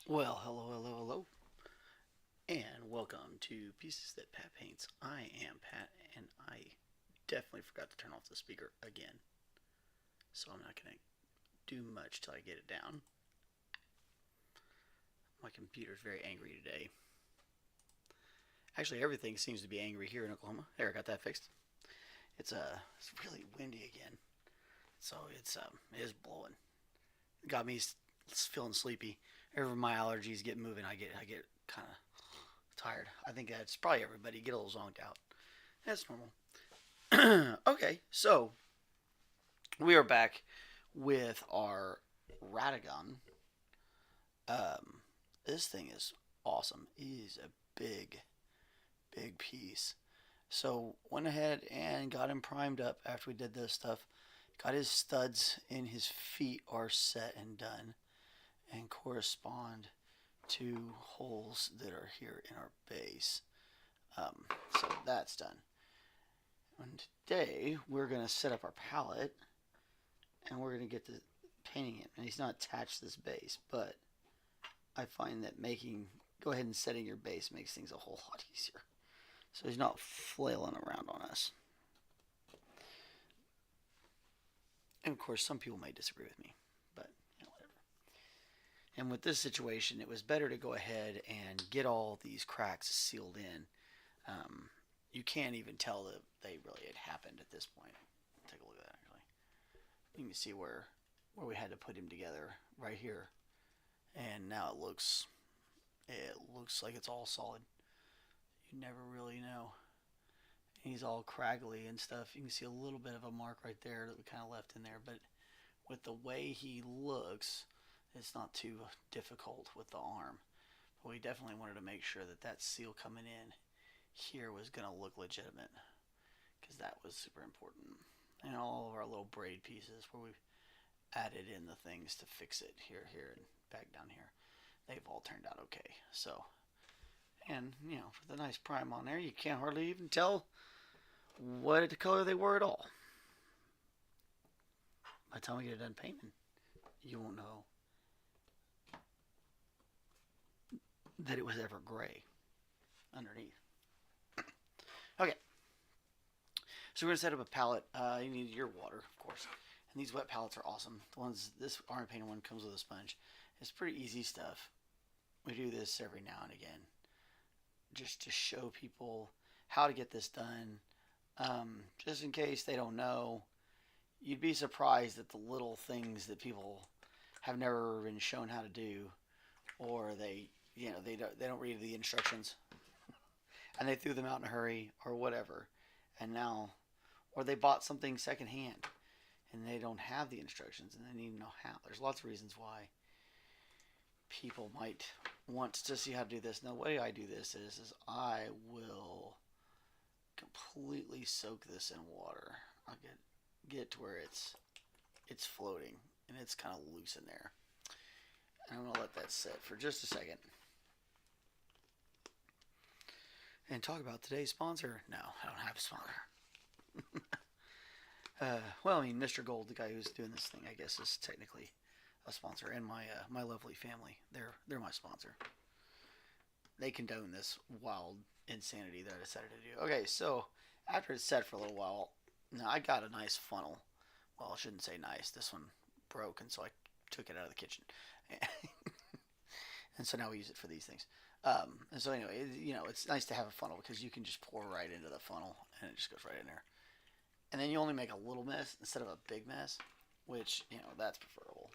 Well, hello, hello, hello, and welcome to Pieces That Pat Paints. I am Pat, and I definitely forgot to turn off the speaker again, so I'm not going to do much till I get it down. My computer's very angry today. Actually, everything seems to be angry here in Oklahoma. There, I got that fixed. It's really windy again, so it is blowing. It got me feeling sleepy. Whenever my allergies get moving, I get kind of tired. I think that's probably everybody. Get a little zonked out. That's normal. Okay, so we are back with our Radagon. This thing is awesome. It is a big piece. So went ahead and got him primed up after we did this stuff. Got his studs in his feet are set and done, and correspond to holes that are here in our base. So that's done. And today we're going to set up our palette, and we're going to get the painting in. And he's not attached to this base, but I find that go ahead and setting your base makes things a whole lot easier. So he's not flailing around on us. And of course, some people may disagree with me, but whatever. And with this situation, it was better to go ahead and get all these cracks sealed in. You can't even tell that they really had happened at this point. Take a look at that, actually. You can see where we had to put him together right here. And now it looks like it's all solid. You never really know. He's all craggly and stuff. You can see a little bit of a mark right there that we kind of left in there. But with the way he looks, it's not too difficult with the arm. But we definitely wanted to make sure that that seal coming in here was going to look legitimate, because that was super important. And all of our little braid pieces where we've added in the things to fix it here, and back down here, they've all turned out okay. So, and with the nice prime on there, you can't hardly even tell what color they were at all. By the time we get it done painting, you won't know that it was ever gray underneath. Okay, so we're going to set up a palette. You need your water, of course. And these wet palettes are awesome. The ones, this orange painted one comes with a sponge. It's pretty easy stuff. We do this every now and again, just to show people how to get this done. Just in case they don't know, you'd be surprised at the little things that people have never been shown how to do, or they don't read the instructions, and they threw them out in a hurry or whatever, and now, or they bought something secondhand and they don't have the instructions and they need to know how. There's lots of reasons why people might want to see how to do this. Now, the way I do this is I will completely soak this in water. I'll get to where it's floating and it's kind of loose in there. And I'm going to let that sit for just a second. And talk about today's sponsor. No, I don't have a sponsor. Well, I mean, Mr. Gold, the guy who's doing this thing, I guess, is technically a sponsor, and my lovely family, they're my sponsor. They condone this wild insanity that I decided to do. Okay, so after it's set for a little while, Now I got a nice funnel. Well, I shouldn't say nice. This one broke, and so I took it out of the kitchen. And so now we use it for these things. And so anyway, it's nice to have a funnel because you can just pour right into the funnel and it just goes right in there. And then you only make a little mess instead of a big mess, which, that's preferable.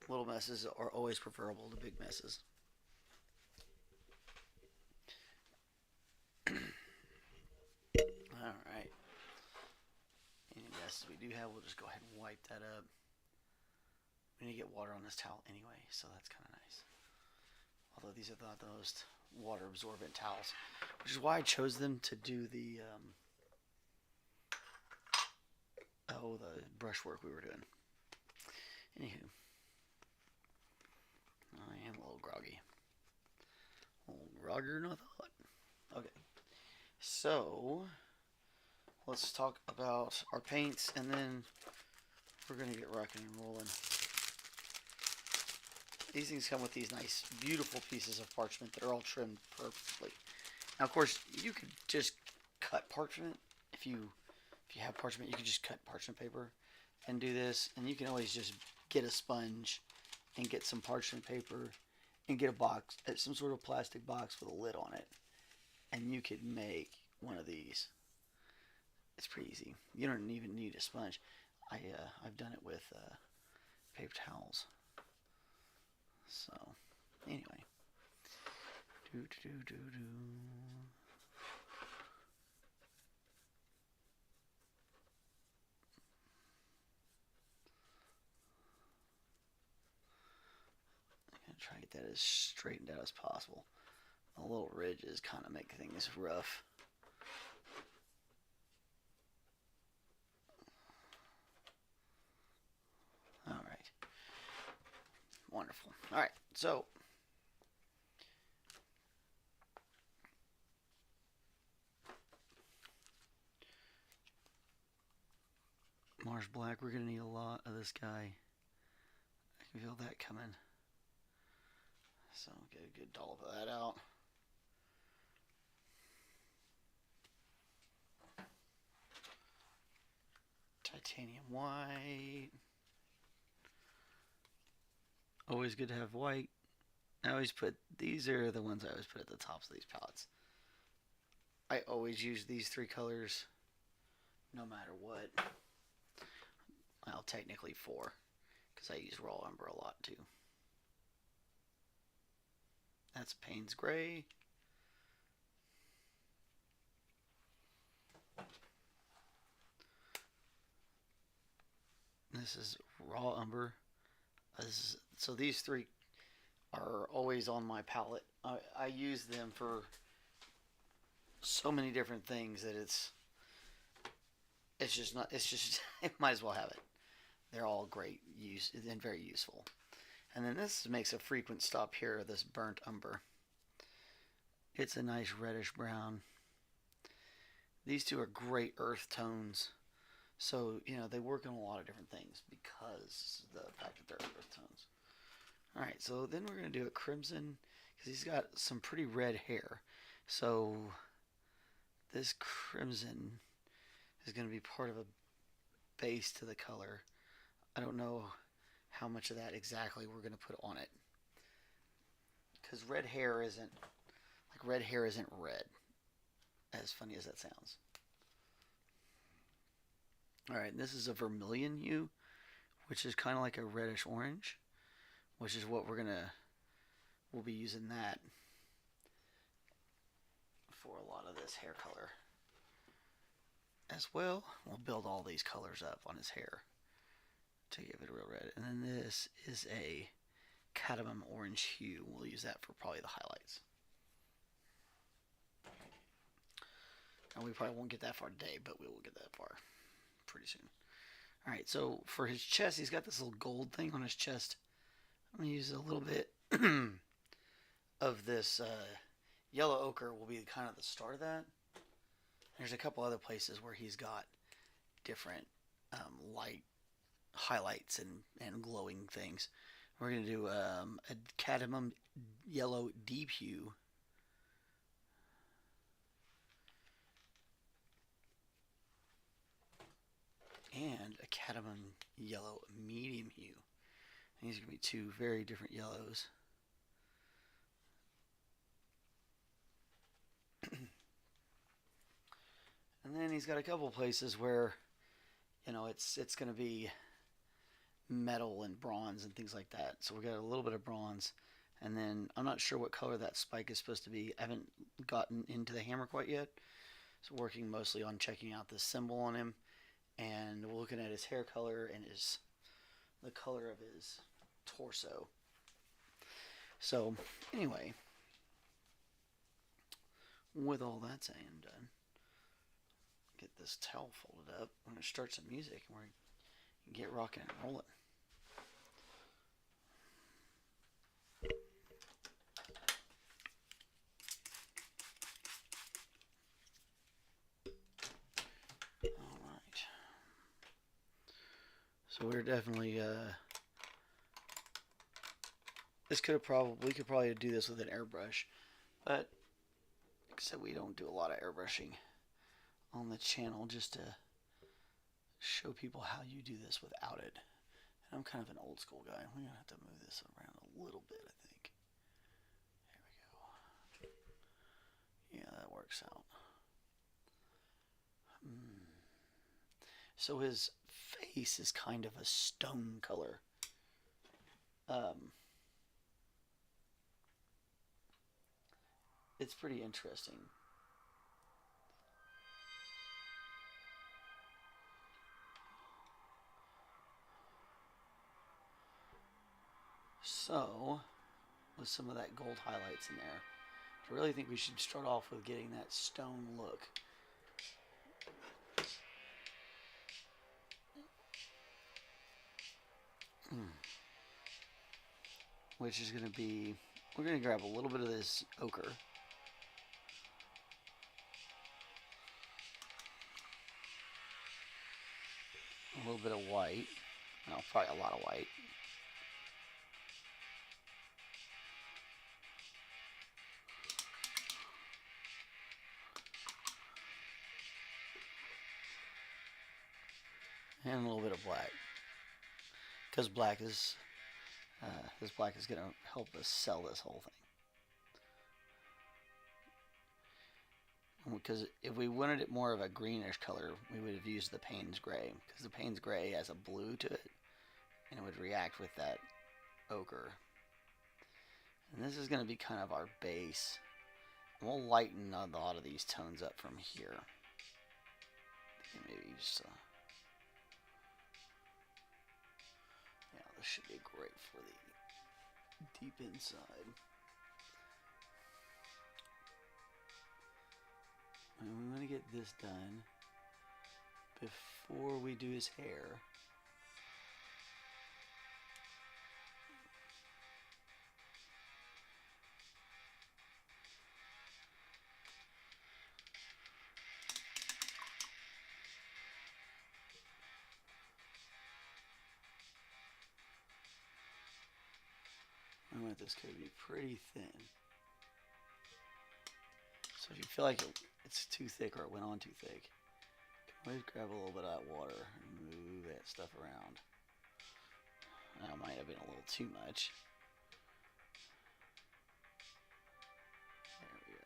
Little messes are always preferable to big messes. Alright. Any messes we do have, we'll just go ahead and wipe that up. We need to get water on this towel anyway, so that's kind of nice. Although these are not the most water absorbent towels, which is why I chose them to do the the brushwork we were doing. Anywho, I am a little groggy. A little groggier than I thought. Okay, so let's talk about our paints, and then we're gonna get rocking and rolling. These things come with these nice, beautiful pieces of parchment that are all trimmed perfectly. Now, of course, you could just cut parchment. If you have parchment, you could just cut parchment paper and do this. And you can always just get a sponge and get some parchment paper and get a box, some sort of plastic box with a lid on it. And you could make one of these. It's pretty easy. You don't even need a sponge. I've done it with paper towels. So, anyway. I'm going to try to get that as straightened out as possible. The little ridges kind of make things rough. Alright. Wonderful. Alright, so Mars Black, we're going to need a lot of this guy. I can feel that coming. So get a good dollop of that out. Titanium white. Always good to have white. I always put, these are the ones I always put at the tops of these palettes. I always use these three colors no matter what. Well, technically four, because I use raw umber a lot too. That's Payne's gray. This is raw umber. So these three are always on my palette. I use them for so many different things that it's just not, it might as well have it. They're all great use and very useful. And then this makes a frequent stop here, this burnt umber. It's a nice reddish brown. These two are great earth tones. So, they work on a lot of different things because of the fact that they're earth tones. Alright, so then we're going to do a crimson, because he's got some pretty red hair. So, this crimson is going to be part of a base to the color. I don't know how much of that exactly we're going to put on it. Because red hair isn't red. As funny as that sounds. Alright, this is a vermilion hue, which is kind of like a reddish orange, which is what we'll be using that for a lot of this hair color. As well, we'll build all these colors up on his hair to give it a real red. And then this is a cadmium orange hue. We'll use that for probably the highlights. And we probably won't get that far today, but we will get that far pretty soon. Alright, so for his chest, he's got this little gold thing on his chest. I'm going to use a little bit of this yellow ochre will be kind of the start of that. There's a couple other places where he's got different light highlights and glowing things. We're going to do a cadmium yellow deep hue. cadmium yellow medium hue. And these are going to be two very different yellows. And then he's got a couple places where, you know, it's going to be metal and bronze and things like that. So we got a little bit of bronze. And then I'm not sure what color that spike is supposed to be. I haven't gotten into the hammer quite yet. So working mostly on checking out the symbol on him and looking at his hair color and the color of his torso. So anyway, with all that saying and done, get this towel folded up. I'm going to start some music and we're going to get rocking and rolling. Alright. So we're definitely, we could probably do this with an airbrush, but like I said, we don't do a lot of airbrushing on the channel, just to show people how you do this without it. And I'm kind of an old school guy. We're gonna have to move this around a little bit, I think. There we go. Yeah, that works out. So his face is kind of a stone color. It's pretty interesting. So, with some of that gold highlights in there, I really think we should start off with getting that stone look. Which is going to be, we're going to grab a little bit of this ochre. A little bit of white. No, probably a lot of white. And a little bit of black. Because black is, this black is going to help us sell this whole thing. Because if we wanted it more of a greenish color, we would have used the Payne's gray. Because the Payne's gray has a blue to it, and it would react with that ochre. And this is going to be kind of our base. And we'll lighten a lot of these tones up from here. Maybe just yeah, this should be great for the deep inside. And we want to get this done before we do his hair. I want this coat to be pretty thin. So if you feel like it's too thick or it went on too thick, always grab a little bit of that water and move that stuff around. That might have been a little too much. There we go.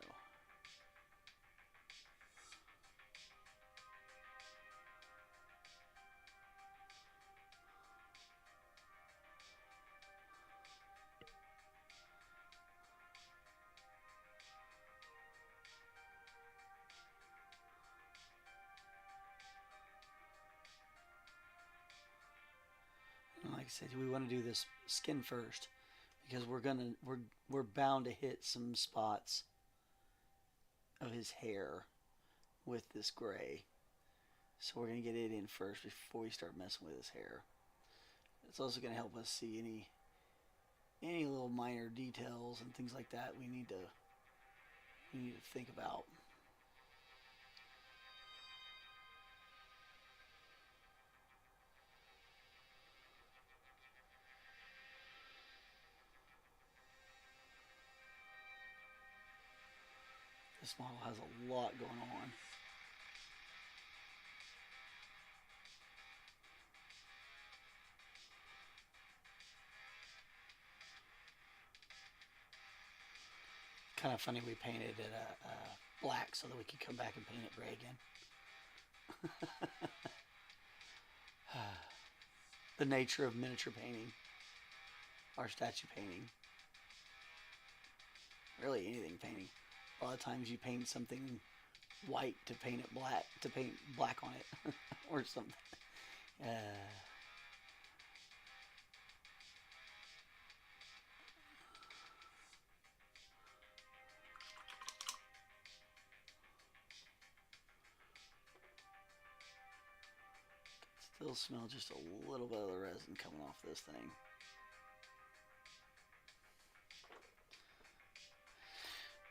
Like I said, we want to do this skin first because we're bound to hit some spots of his hair with this gray. So we're going to get it in first before we start messing with his hair. It's also going to help us see any little minor details and things like that we need to think about. This model has a lot going on. kind of funny we painted it black so that we could come back and paint it gray again. The nature of miniature painting, or statue painting, really anything painting. A lot of times you paint something white to paint it black, to paint black on it, or something. Still smell just a little bit of the resin coming off this thing.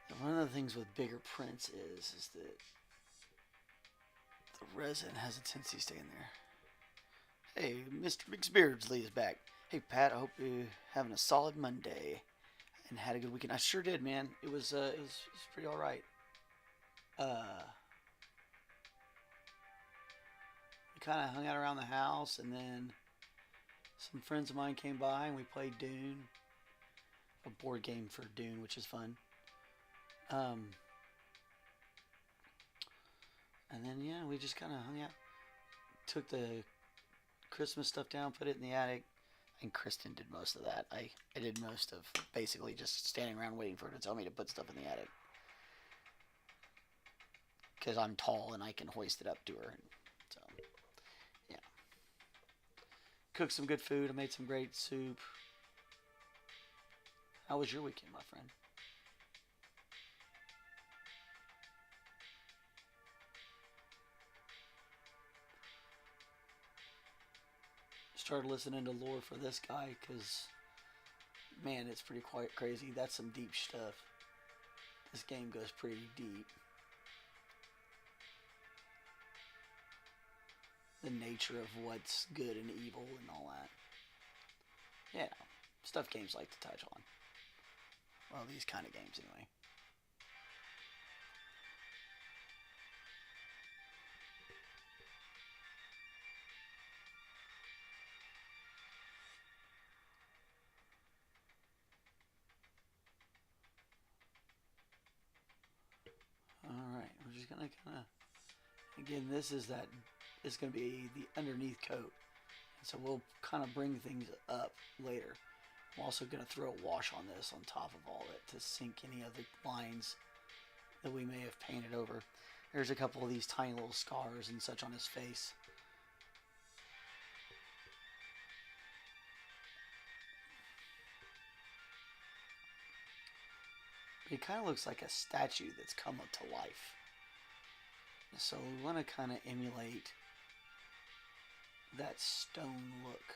And one of the things with bigger prints is that the resin has a tendency to stay in there. Hey, Mr. McBeardsley is back. Hey, Pat, I hope you're having a solid Monday and had a good weekend. I sure did, man. It was pretty all right. We kind of hung out around the house, and then some friends of mine came by, and we played Dune, a board game for Dune, which is fun. And then, yeah, we just kind of hung out. Took the Christmas stuff down, put it in the attic. And Kristen did most of that. I did most of basically just standing around waiting for her to tell me to put stuff in the attic. Because I'm tall and I can hoist it up to her. So, yeah. Cooked some good food. I made some great soup. How was your weekend, my friend? Started listening to lore for this guy because, man, it's pretty quite crazy. That's some deep stuff. This game goes pretty deep. The nature of what's good and evil and all that. Yeah, stuff games like to touch on. Well, these kind of games anyway. Alright, we're just gonna kind of, again, this is going to be the underneath coat. And so we'll kind of bring things up later. I'm also going to throw a wash on this on top of all of it to sink any of the lines that we may have painted over. There's a couple of these tiny little scars and such on his face. It kind of looks like a statue that's come up to life. So we want to kind of emulate that stone look.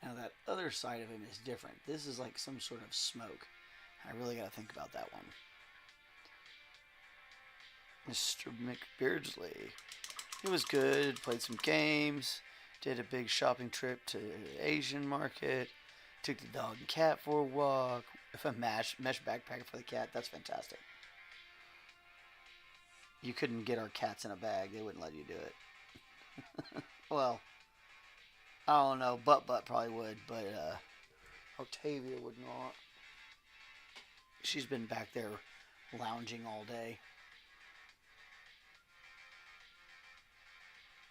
Now that other side of him is different. This is like some sort of smoke. I really got to think about that one. Mr. McBeardsley. It was good. Played some games. Did a big shopping trip to the Asian market. Took the dog and cat for a walk. If a mesh backpack for the cat, that's fantastic. You couldn't get our cats in a bag. They wouldn't let you do it. Well, I don't know. Butt probably would, but Octavia would not. She's been back there lounging all day.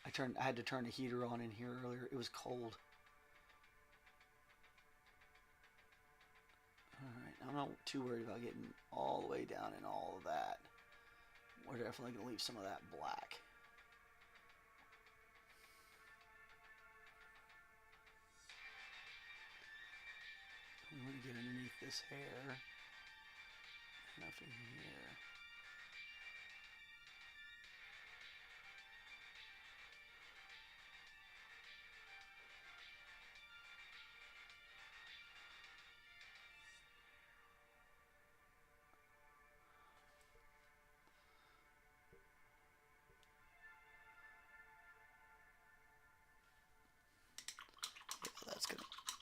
I had to turn the heater on in here earlier. It was cold. Alright, I'm not too worried about getting all the way down in all of that. We're definitely going to leave some of that black. I'm going to get underneath this hair. And up in here.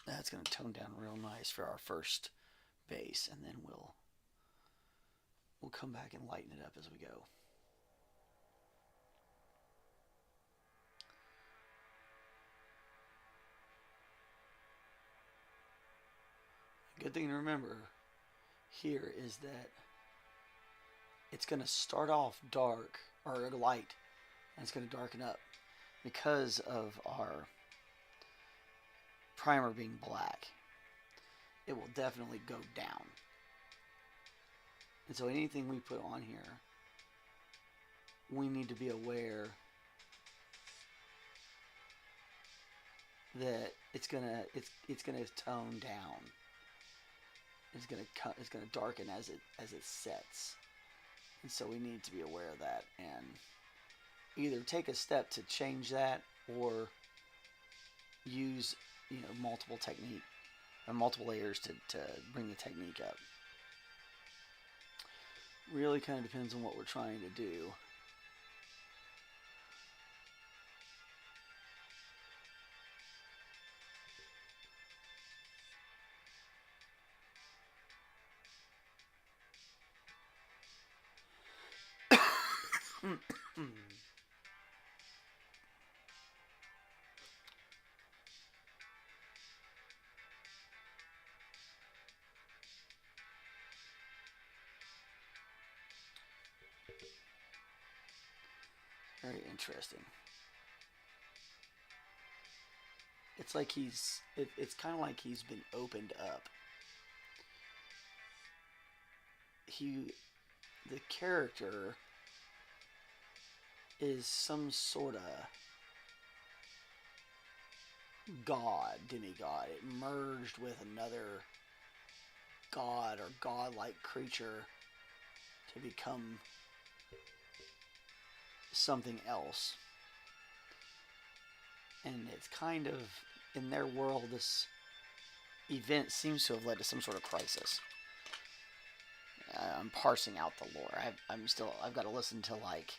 That's gonna tone down real nice for our first base, and then we'll we'll come back and lighten it up as we go. Good thing to remember here is that it's going to start off dark or light, and it's going to darken up because of our primer being black. It will definitely go down. And so anything we put on here, we need to be aware that it's gonna tone down. It's gonna darken as it sets. And so we need to be aware of that and either take a step to change that or use multiple layers to bring the technique up. Really kind of depends on what we're trying to do. Very interesting. It's like it's kind of like he's been opened up. The character is some sort of demigod. It merged with another god or godlike creature to become something else. And it's kind of, in their world, this event seems to have led to some sort of crisis. I'm parsing out the lore. I've got to listen to, like,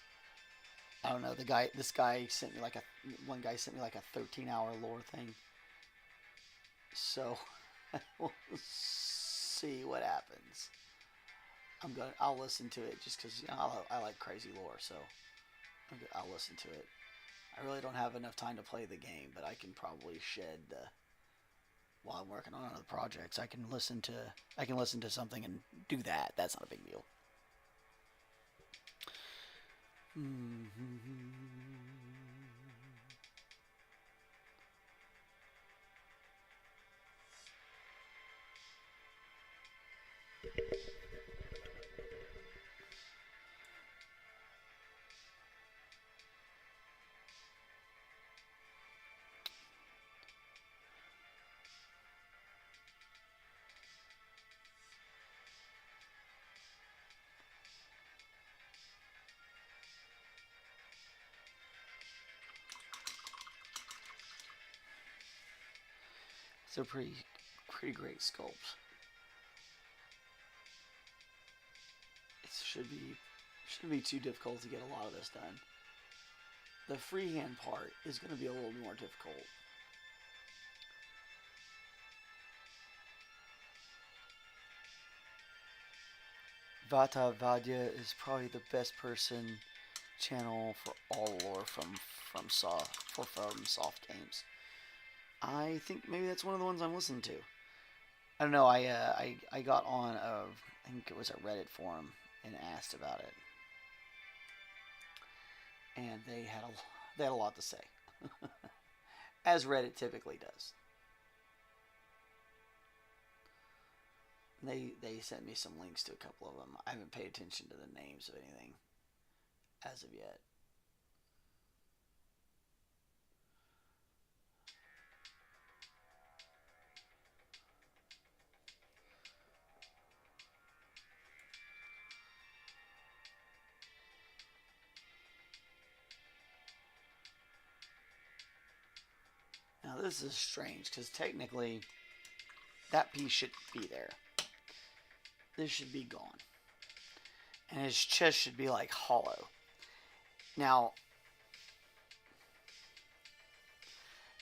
I don't know, this guy sent me one guy sent me like a 13-hour lore thing. So we'll see what happens. I'll listen to it just because I like crazy lore, so I'll listen to it. I really don't have enough time to play the game, but I can probably while I'm working on other projects, I can listen to something and do that. That's not a big deal. It's a pretty great sculpt. It shouldn't be too difficult to get a lot of this done. The freehand part is going to be a little more difficult. Vata Vadya is probably the best person channel for all lore from Soft Games. I think maybe that's one of the ones I'm listening to. I don't know. I got on I think it was a Reddit forum and asked about it, and they had a lot to say, as Reddit typically does. They sent me some links to a couple of them. I haven't paid attention to the names of anything as of yet. Now this is strange because technically that piece should be there. This should be gone. And his chest should be like hollow. Now,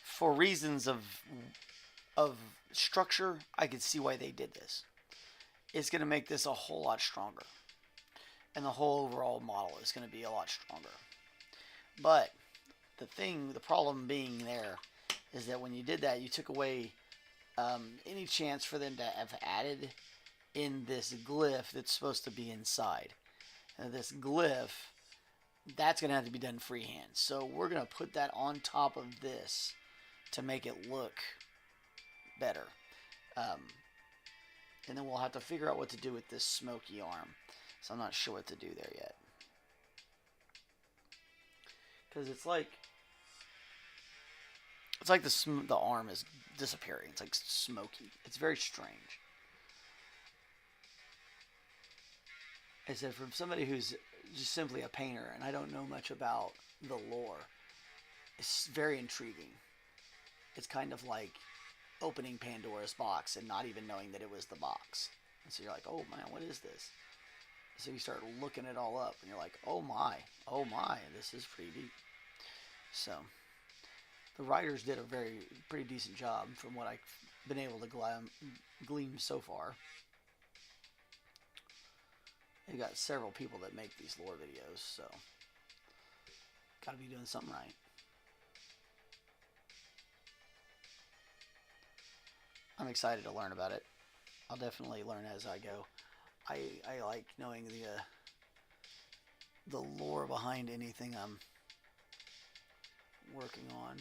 for reasons of structure, I can see why they did this. It's going to make this a whole lot stronger. and the whole overall model is going to be a lot stronger. But the problem being there is that when you did that, you took away any chance for them to have added in this glyph that's supposed to be inside. This glyph, that's going to have to be done freehand. So we're going to put that on top of this to make it look better. And then we'll have to figure out what to do with this smoky arm. So I'm not sure what to do there yet. Because it's like the arm is disappearing. It's like smoky. It's very strange. I said, from somebody who's just simply a painter, and I don't know much about the lore, it's very intriguing. It's kind of like opening Pandora's box and not even knowing that it was the box. And so you're like, oh man, what is this? So you start looking it all up, and you're like, oh my, this is pretty deep. So the writers did a pretty decent job from what I've been able to glean so far. They've got several people that make these lore videos, so gotta be doing something right. I'm excited to learn about it. I'll definitely learn as I go. I like knowing the lore behind anything I'm working on.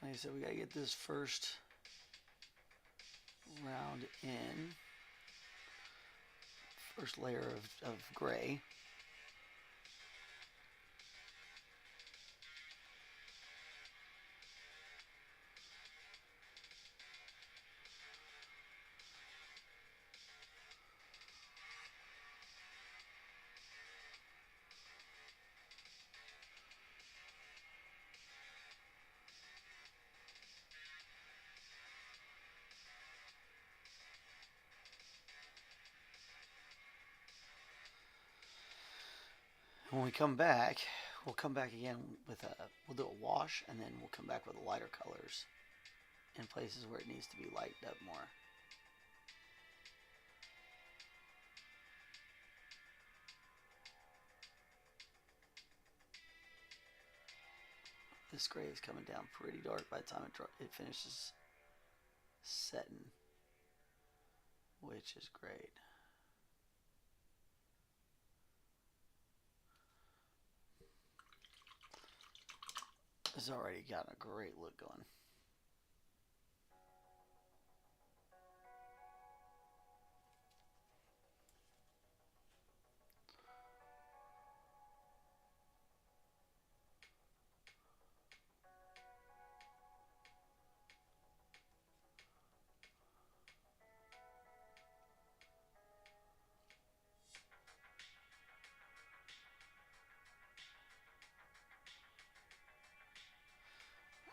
Like I said, we gotta get this first round in. First layer of gray. When we come back, we'll come back again with we'll do a wash, and then we'll come back with lighter colors in places where it needs to be lightened up more. This gray is coming down pretty dark by the time it finishes setting, which is great. It's already got a great look going.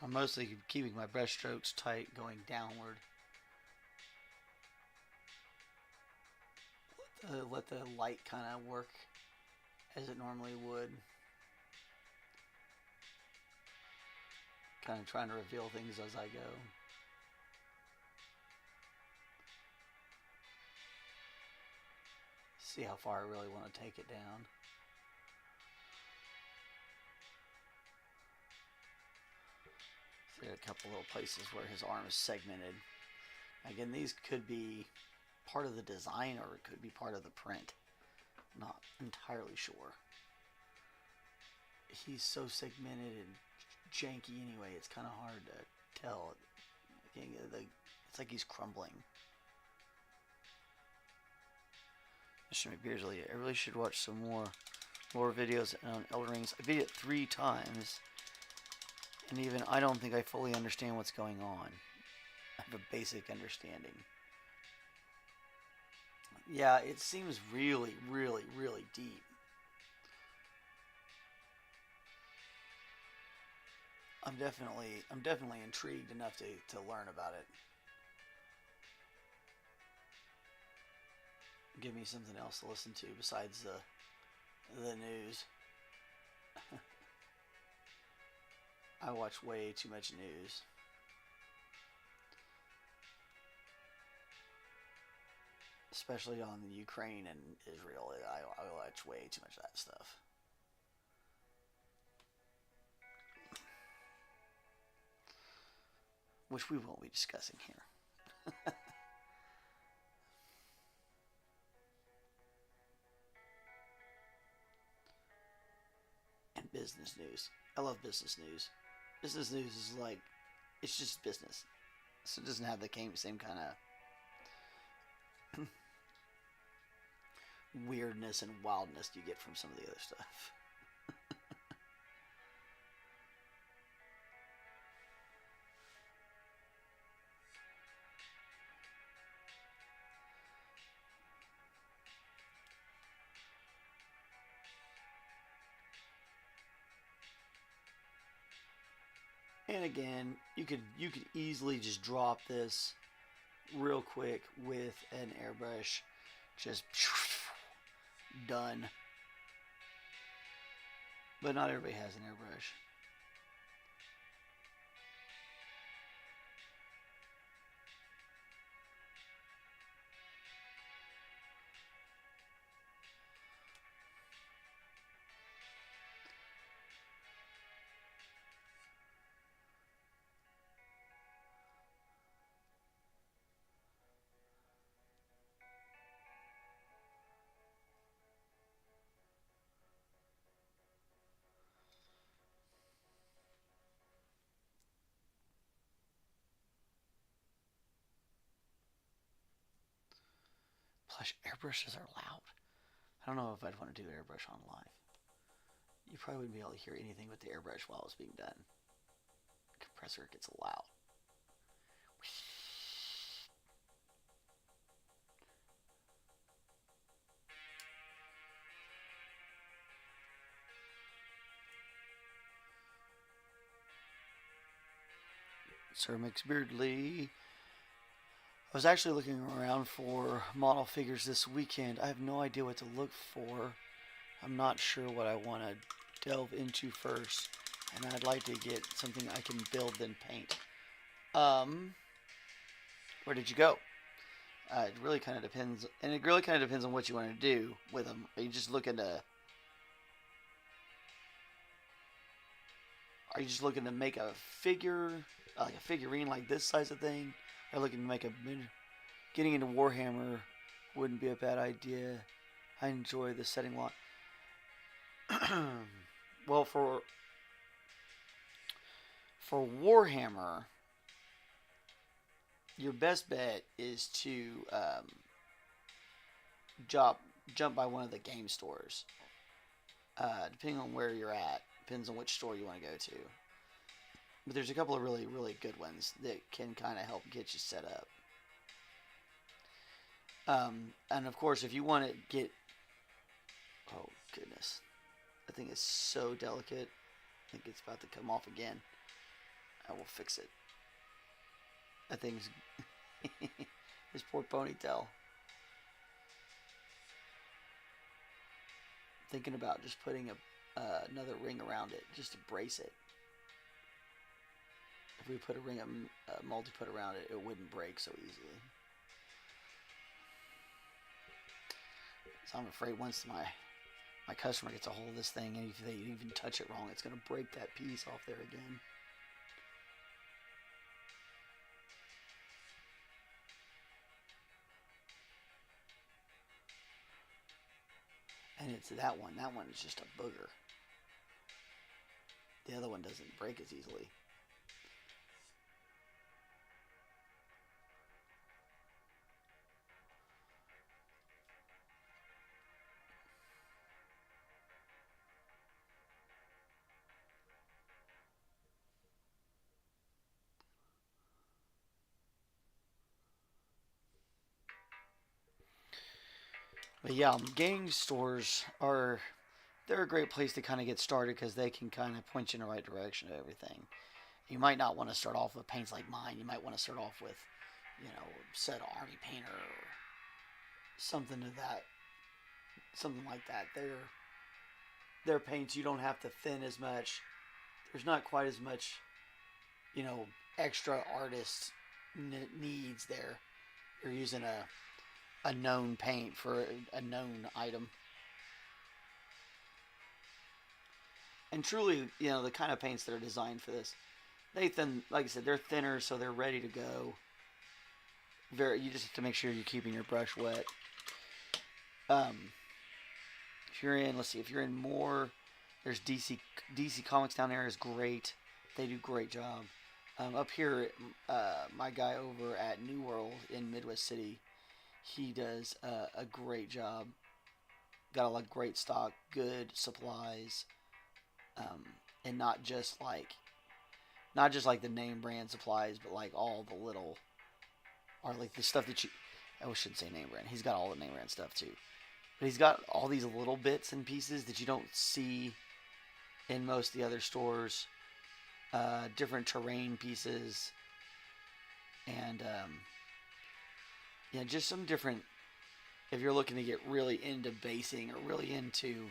I'm mostly keeping my brush strokes tight, going downward. Let the light kind of work as it normally would. Kind of trying to reveal things as I go. See how far I really want to take it down. See a couple little places where his arm is segmented. Again, these could be part of the design or it could be part of the print. Not entirely sure. He's so segmented and janky anyway, it's kind of hard to tell. It's like he's crumbling. I really should watch some more videos on Elden Rings. I beat it 3 times. And even I don't think I fully understand what's going on. I have a basic understanding. Yeah, it seems really, really, really deep. I'm definitely intrigued enough to learn about it. Give me something else to listen to besides the news. I watch way too much news. especially on Ukraine and Israel. I watch way too much of that stuff. Which we won't be discussing here. And business news. I love business news. Business news is like, it's just business. So it doesn't have the same kind of weirdness and wildness you get from some of the other stuff. And again, you could easily just drop this real quick with an airbrush. Just done. But not everybody has an airbrush. Plus, airbrushes are loud. I don't know if I'd want to do airbrush on live. You probably wouldn't be able to hear anything with the airbrush while it's being done. The compressor gets loud. Sir McBeardley. I was actually looking around for model figures this weekend. I have no idea what to look for. I'm not sure what I want to delve into first. And I'd like to get something I can build then paint. Where did you go? It really kind of depends. And it really kind of depends on what you want to do with them. Are you just looking to... Are you just looking to make a figure, like a figurine like this size of thing? Or looking to make a... Getting into Warhammer wouldn't be a bad idea. I enjoy the setting a lot. Well, for Warhammer, your best bet is to jump by one of the game stores. Depending on where you're at, depends on which store you want to go to. But there's a couple of really, really good ones that can kind of help get you set up. And of course, if you want to get... Oh, goodness. That thing is so delicate. I think it's about to come off again. I will fix it. That thing's... His poor ponytail. Thinking about just putting another ring around it, just to brace it. If we put a multi-put around it, it wouldn't break so easily. So I'm afraid once my customer gets a hold of this thing, and if they even touch it wrong, it's going to break that piece off there again. And it's that one. That one is just a booger. The other one doesn't break as easily. But yeah, gaming stores they're a great place to kind of get started because they can kind of point you in the right direction of everything. You might not want to start off with paints like mine. You might want to start off with, set Army Painter or something like that. They're paints you don't have to thin as much. There's not quite as much, extra artist needs there. You're using a known paint for a known item. And truly, you know, the kind of paints that are designed for this, they thin, like I said, they're thinner, so they're ready to go. You just have to make sure you're keeping your brush wet. If you're in, let's see, if you're in more, there's DC Comics down there is great. They do a great job. Up here, my guy over at New World in Midwest City, he does a great job. Got a lot of great stock, good supplies, and not just like the name brand supplies, but like all the little, or like the stuff that I shouldn't say name brand. He's got all the name brand stuff too, but he's got all these little bits and pieces that you don't see in most of the other stores. Different terrain pieces, and yeah, just some different. If you're looking to get really into basing or really into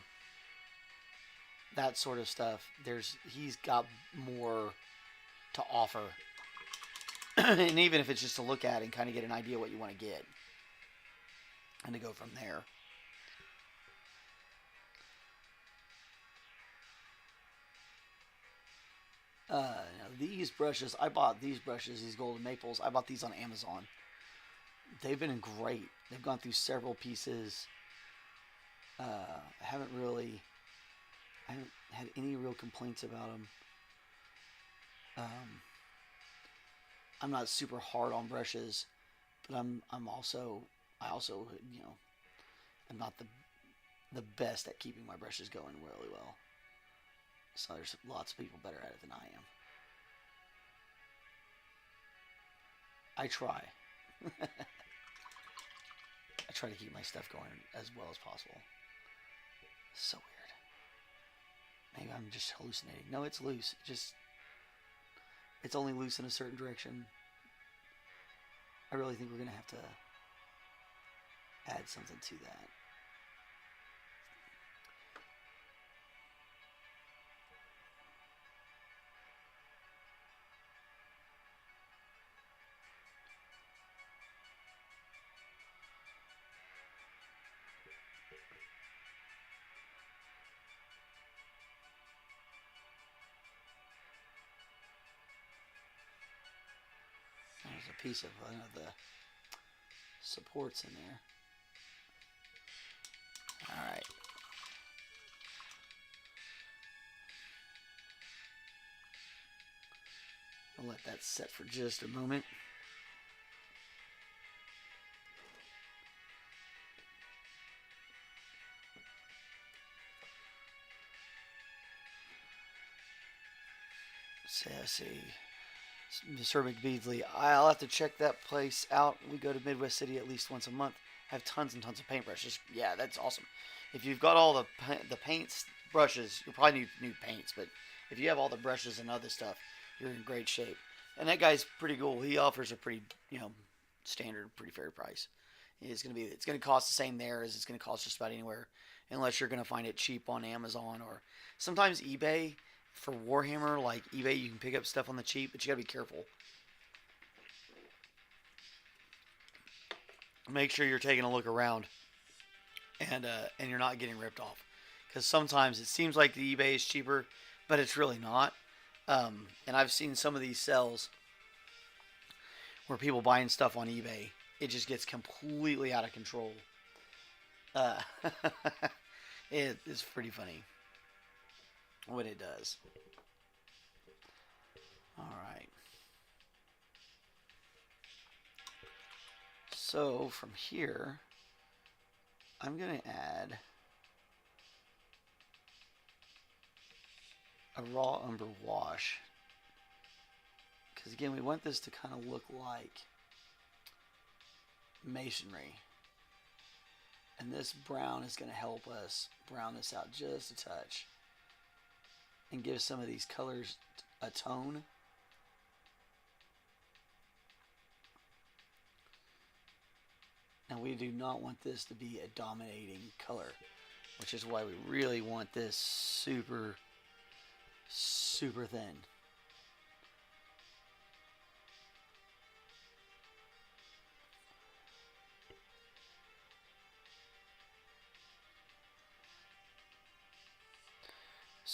that sort of stuff, he's got more to offer. And even if it's just to look at and kind of get an idea what you want to get, and to go from there. Now these brushes, I bought these brushes, these golden maples. I bought these on Amazon. They've been great. They've gone through several pieces. I haven't had any real complaints about them. I'm not super hard on brushes, but I also, you know, I'm not the best at keeping my brushes going really well. So there's lots of people better at it than I am. I try. I try to keep my stuff going as well as possible. So weird. Maybe I'm just hallucinating. No, it's loose. It's only loose in a certain direction. I really think we're going to have to add something to that. There's a piece of one of the supports in there. Alright. I'll let that set for just a moment. See. Sir McBeasley. I'll have to check that place out. We go to Midwest City at least once a month. Have tons and tons of paintbrushes. Yeah, that's awesome. If you've got all the paints, brushes, you'll probably need new paints. But if you have all the brushes and other stuff, you're in great shape. And that guy's pretty cool. He offers a pretty, you know, standard, pretty fair price. It's gonna cost the same there as it's gonna cost just about anywhere, unless you're gonna find it cheap on Amazon or sometimes eBay. For Warhammer, like eBay, you can pick up stuff on the cheap, but you gotta be careful. Make sure you're taking a look around, and you're not getting ripped off, because sometimes it seems like the eBay is cheaper, but it's really not. And I've seen some of these sales where people buying stuff on eBay, it just gets completely out of control. It is pretty funny what it does. Alright. So from here, I'm going to add a raw umber wash. Because again, we want this to kind of look like masonry. And this brown is going to help us brown this out just a touch and give some of these colors a tone. Now we do not want this to be a dominating color, which is why we really want this super, super thin.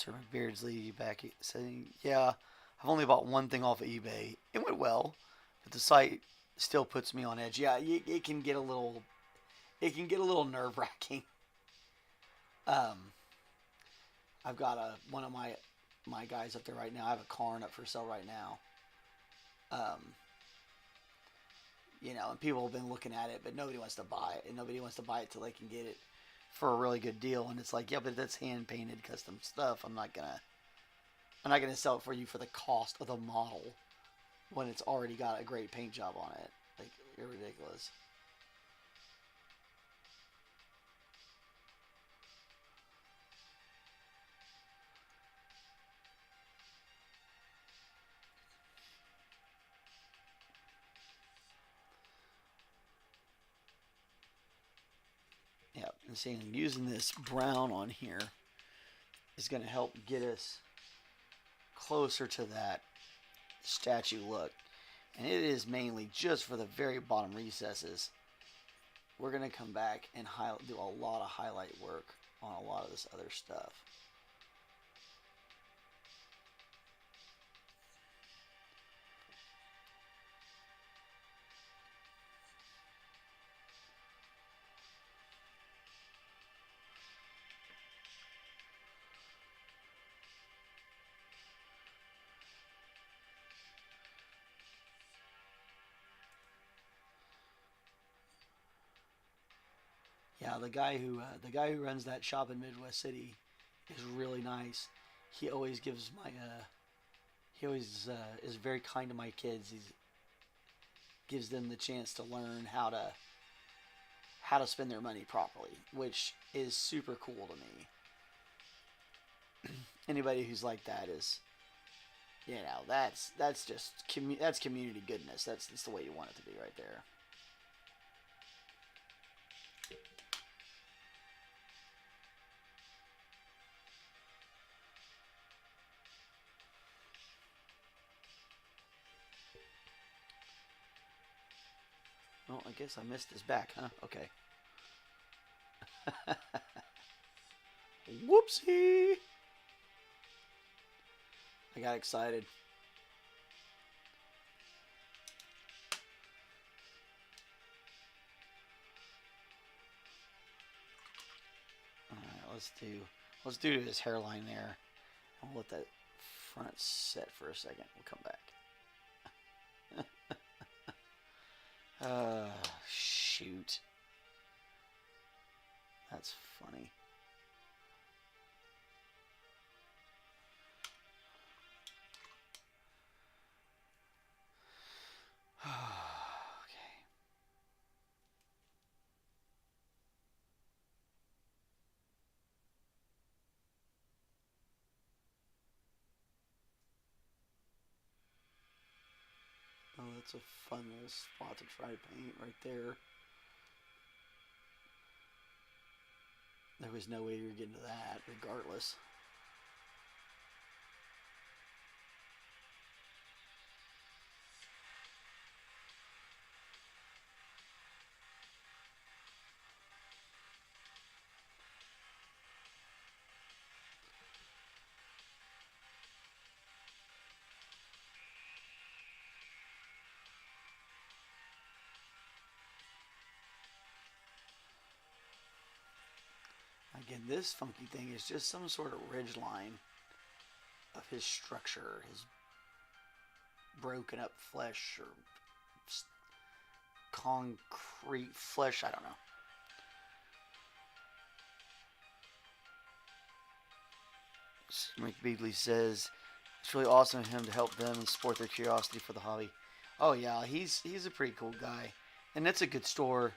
Sir Beardsley back saying, yeah, I've only bought one thing off of eBay. It went well, but the site still puts me on edge. Yeah, it can get a little nerve wracking. I've got one of my guys up there right now. I have a Karn up for sale right now. And people have been looking at it, but nobody wants to buy it, and nobody wants to buy it till they can get it for a really good deal. And it's like, yeah, but that's hand painted custom stuff. I'm not gonna sell it for you for the cost of the model when it's already got a great paint job on it. Like, you're ridiculous. Yep, and seeing using this brown on here is going to help get us closer to that statue look. And it is mainly just for the very bottom recesses. We're going to come back and do a lot of highlight work on a lot of this other stuff. Yeah, the guy who runs that shop in Midwest City is really nice. He always gives he always is very kind to my kids. He gives them the chance to learn how to spend their money properly, which is super cool to me. Anybody who's like that is, that's just that's community goodness. That's the way you want it to be right there. Well, I guess I missed his back, huh? Okay. Whoopsie! I got excited. Alright, let's do his hairline there. I'll let that front set for a second. We'll come back. Shoot. That's funny. Okay. Oh, that's a fun little spot to try to paint right there. There was no way you were getting to that, regardless. Again, this funky thing is just some sort of ridge line of his structure, his broken up flesh or concrete flesh, I don't know. Rick Beadley says it's really awesome of him to help them and support their curiosity for the hobby. Oh yeah, he's a pretty cool guy, and that's a good store.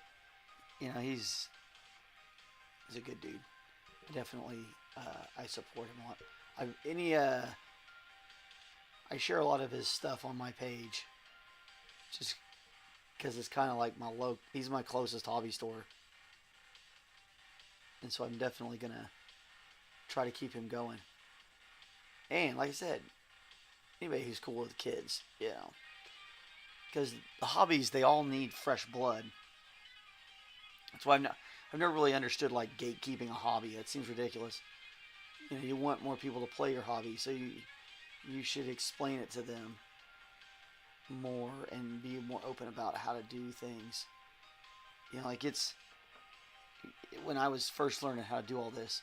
He's a good dude. Definitely, I support him a lot. I share a lot of his stuff on my page, just because it's kind of like he's my closest hobby store, and so I'm definitely gonna try to keep him going. And like I said, anybody who's cool with kids, because the hobbies, they all need fresh blood. That's why I've never really understood like gatekeeping a hobby. That seems ridiculous. You know, you want more people to play your hobby, so you should explain it to them more and be more open about how to do things. You know, like it's when I was first learning how to do all this,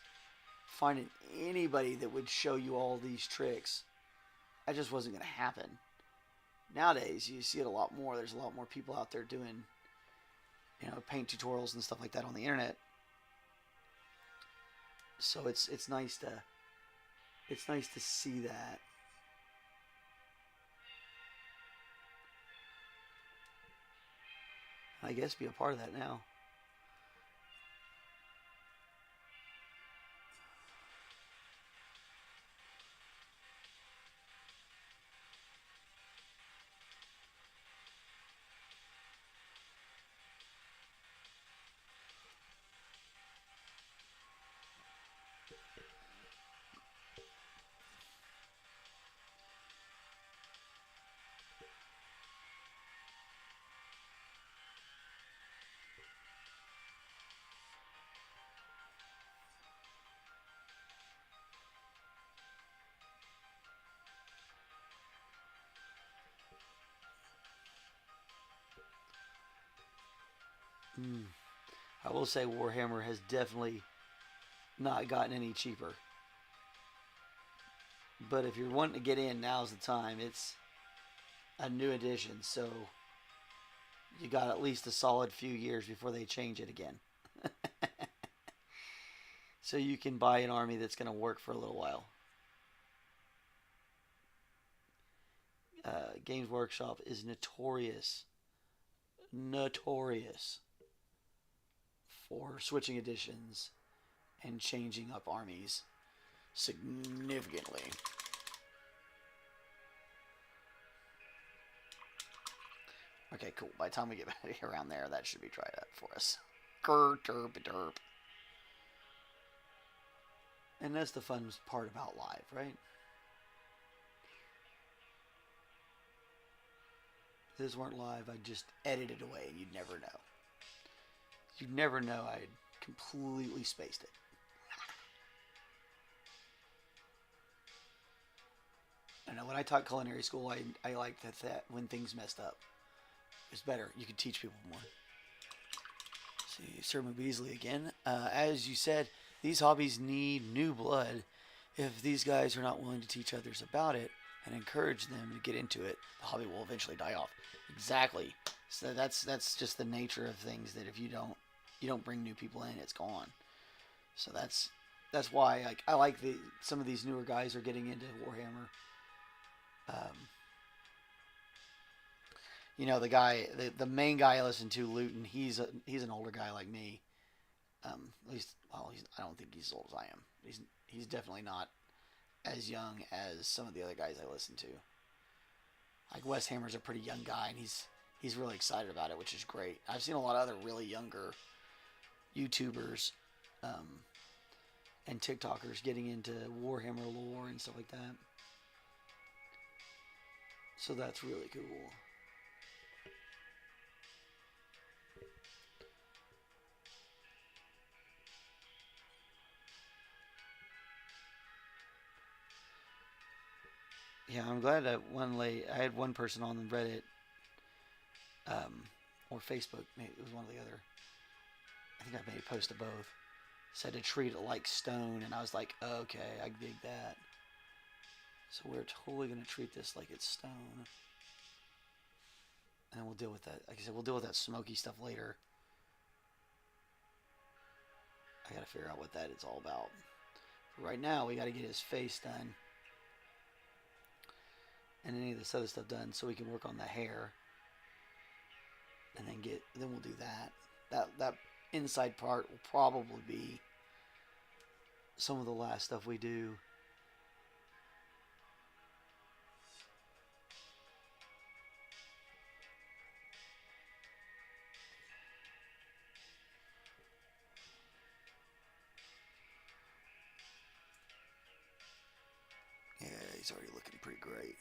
finding anybody that would show you all these tricks, that just wasn't going to happen. Nowadays, you see it a lot more. There's a lot more people out there doing, you know, paint tutorials and stuff like that on the internet. So it's nice to see that. I guess be a part of that now. I will say Warhammer has definitely not gotten any cheaper. But if you're wanting to get in, now's the time. It's a new edition, so you got at least a solid few years before they change it again. So you can buy an army that's going to work for a little while. Games Workshop is notorious for switching editions and changing up armies significantly. Okay, cool. By the time we get back around there, that should be dried up for us. Grr, derp, derp. And that's the fun part about live, right? If this weren't live, I'd just edit it away and you'd never know. You'd never know I'd completely spaced it. I know when I taught culinary school, I liked that when things messed up. It's better. You can teach people more. See, Sir Beasley again. As you said, these hobbies need new blood. If these guys are not willing to teach others about it and encourage them to get into it, the hobby will eventually die off. Exactly. So that's just the nature of things. That if you don't bring new people in, it's gone. So that's why I like some of these newer guys are getting into Warhammer. You know, the main guy I listen to, Luton, he's an older guy like me. At least, well, I don't think he's as old as I am. He's definitely not as young as some of the other guys I listen to. Like Wes Hammer's a pretty young guy, and he's really excited about it, which is great. I've seen a lot of other really younger YouTubers and TikTokers getting into Warhammer lore and stuff like that. So that's really cool. Yeah, I'm glad that I had one person on Reddit, or Facebook, maybe it was one or the other. I think I made a post of both. Said to treat it like stone, and I was like, okay, I dig that. So we're totally going to treat this like it's stone. And we'll deal with that. Like I said, we'll deal with that smoky stuff later. I got to figure out what that is all about. For right now, we got to get his face done. And any of this other stuff done so we can work on the hair. And then we'll do that. That inside part will probably be some of the last stuff we do. Yeah, he's already looking pretty great.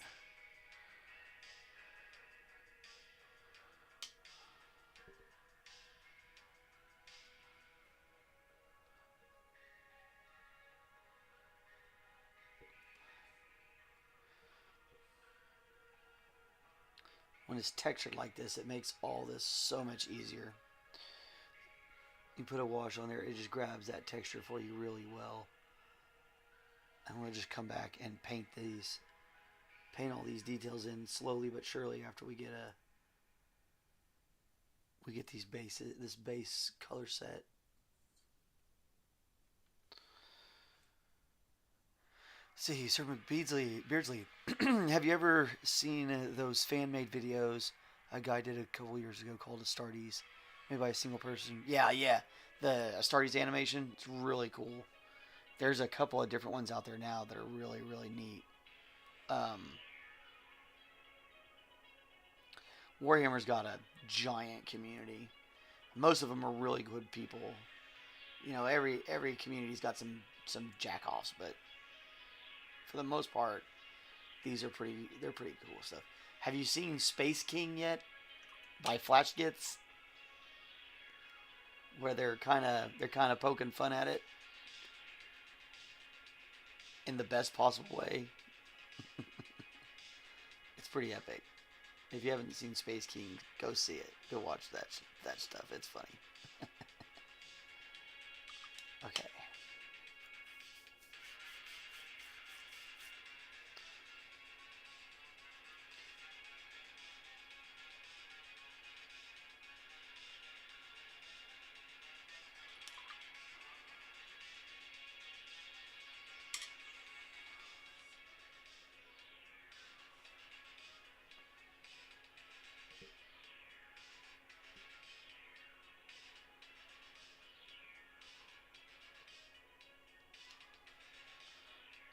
when it's textured like this, it makes all this so much easier. You put a wash on there, it just grabs that texture for you really well. I'm going to just come back and paint all these details in slowly but surely after we get these bases, this base color set. See, Sir Beardsley, have you ever seen those fan-made videos a guy did a couple years ago called Astartes, made by a single person? Yeah. The Astartes animation, it's really cool. There's a couple of different ones out there now that are really, really neat. Warhammer's got a giant community. Most of them are really good people. You know, every community's got some jack-offs, but for the most part, they're pretty cool stuff. Have you seen Space King yet? By Flashgits? Where they're kind of poking fun at it in the best possible way. It's pretty epic. If you haven't seen Space King, go see it. Go watch that stuff. It's funny. Okay.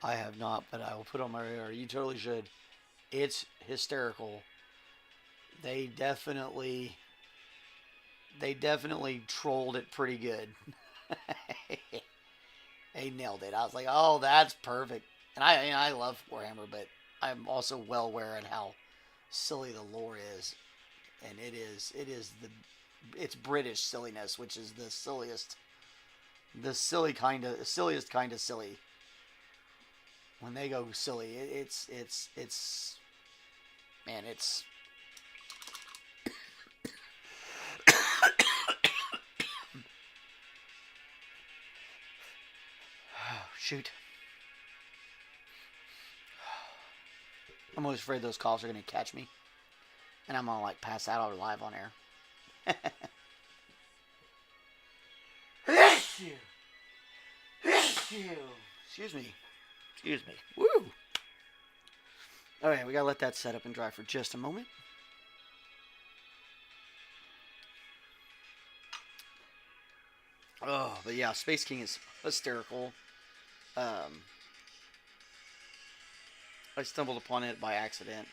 I have not, but I will put on my radar. You totally should. It's hysterical. They definitely trolled it pretty good. They nailed it. I was like, oh, that's perfect. And I love Warhammer, but I'm also well aware of how silly the lore is. And it's British silliness, which is the silliest kind of silly. When they go silly, it's man, it's shoot. I'm always afraid those coughs are gonna catch me, and I'm gonna like pass out live on air. Excuse me. Woo! Alright, we gotta let that set up and dry for just a moment. Oh, but yeah, Space King is hysterical. I stumbled upon it by accident.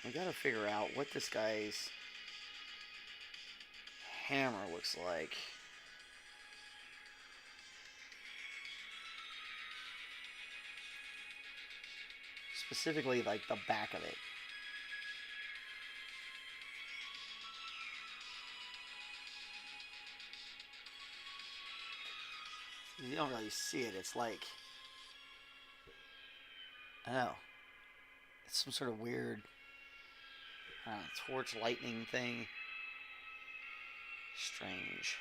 I gotta figure out what this guy's hammer looks like. Specifically, like the back of it. You don't really see it. It's like, I don't know. It's some sort of weird torch lightning thing. Strange.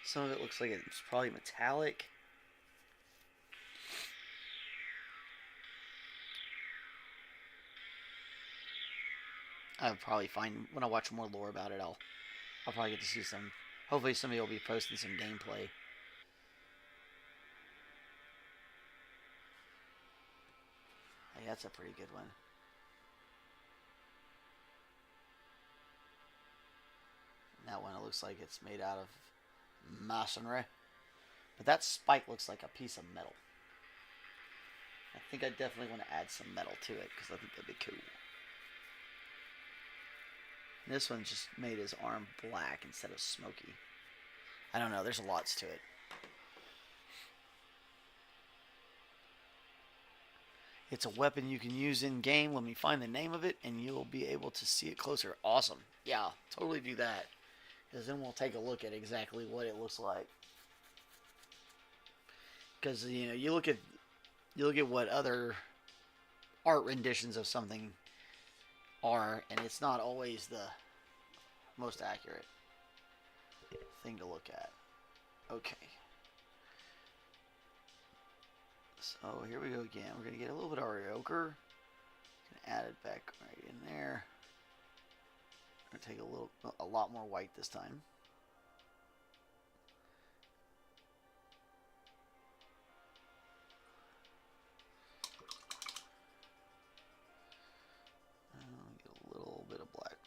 Some of it looks like it's probably metallic. I'll probably find, when I watch more lore about it, I'll probably get to see some. Hopefully somebody will be posting some gameplay. Hey, that's a pretty good one. And that one, it looks like it's made out of masonry. But that spike looks like a piece of metal. I think I definitely want to add some metal to it, because I think that'd be cool. And this one just made his arm black instead of smoky. I don't know, there's lots to it. It's a weapon you can use in game. Let me find the name of it and you'll be able to see it closer. Awesome. Yeah, totally do that. Because then we'll take a look at exactly what it looks like. Because you look at what other art renditions of something are, and it's not always the most accurate thing to look at. Okay. So here we go again. We're going to get a little bit of our ochre. Add it back right in there. I'm going to take a lot more white this time. Get a little bit of black.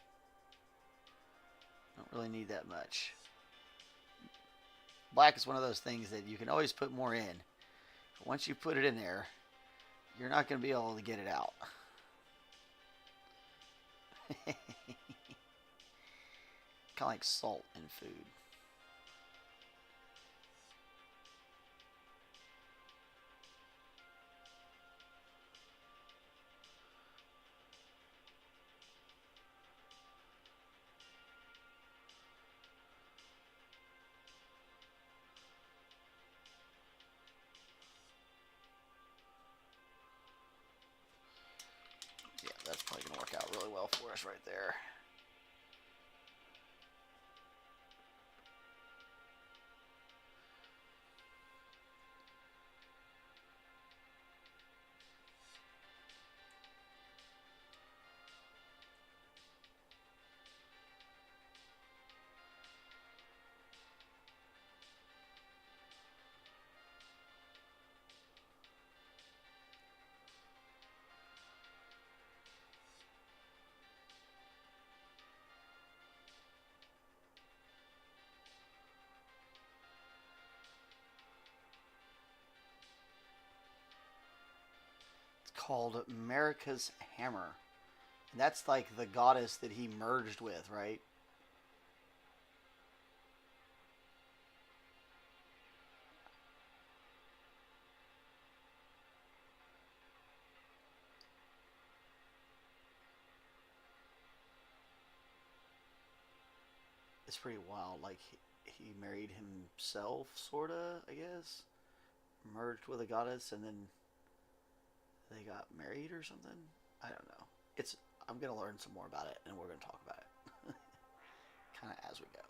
Don't really need that much. Black is one of those things that you can always put more in. But once you put it in there, you're not going to be able to get it out. Kind of like salt in food. Yeah, that's probably going to work out really well for us right there. Called America's Hammer. And that's like the goddess that he merged with, right? It's pretty wild. Like, he married himself, sorta, I guess. Merged with a goddess, and then they got married or something. I don't know. I'm gonna learn some more about it, and we're gonna talk about it, kind of as we go.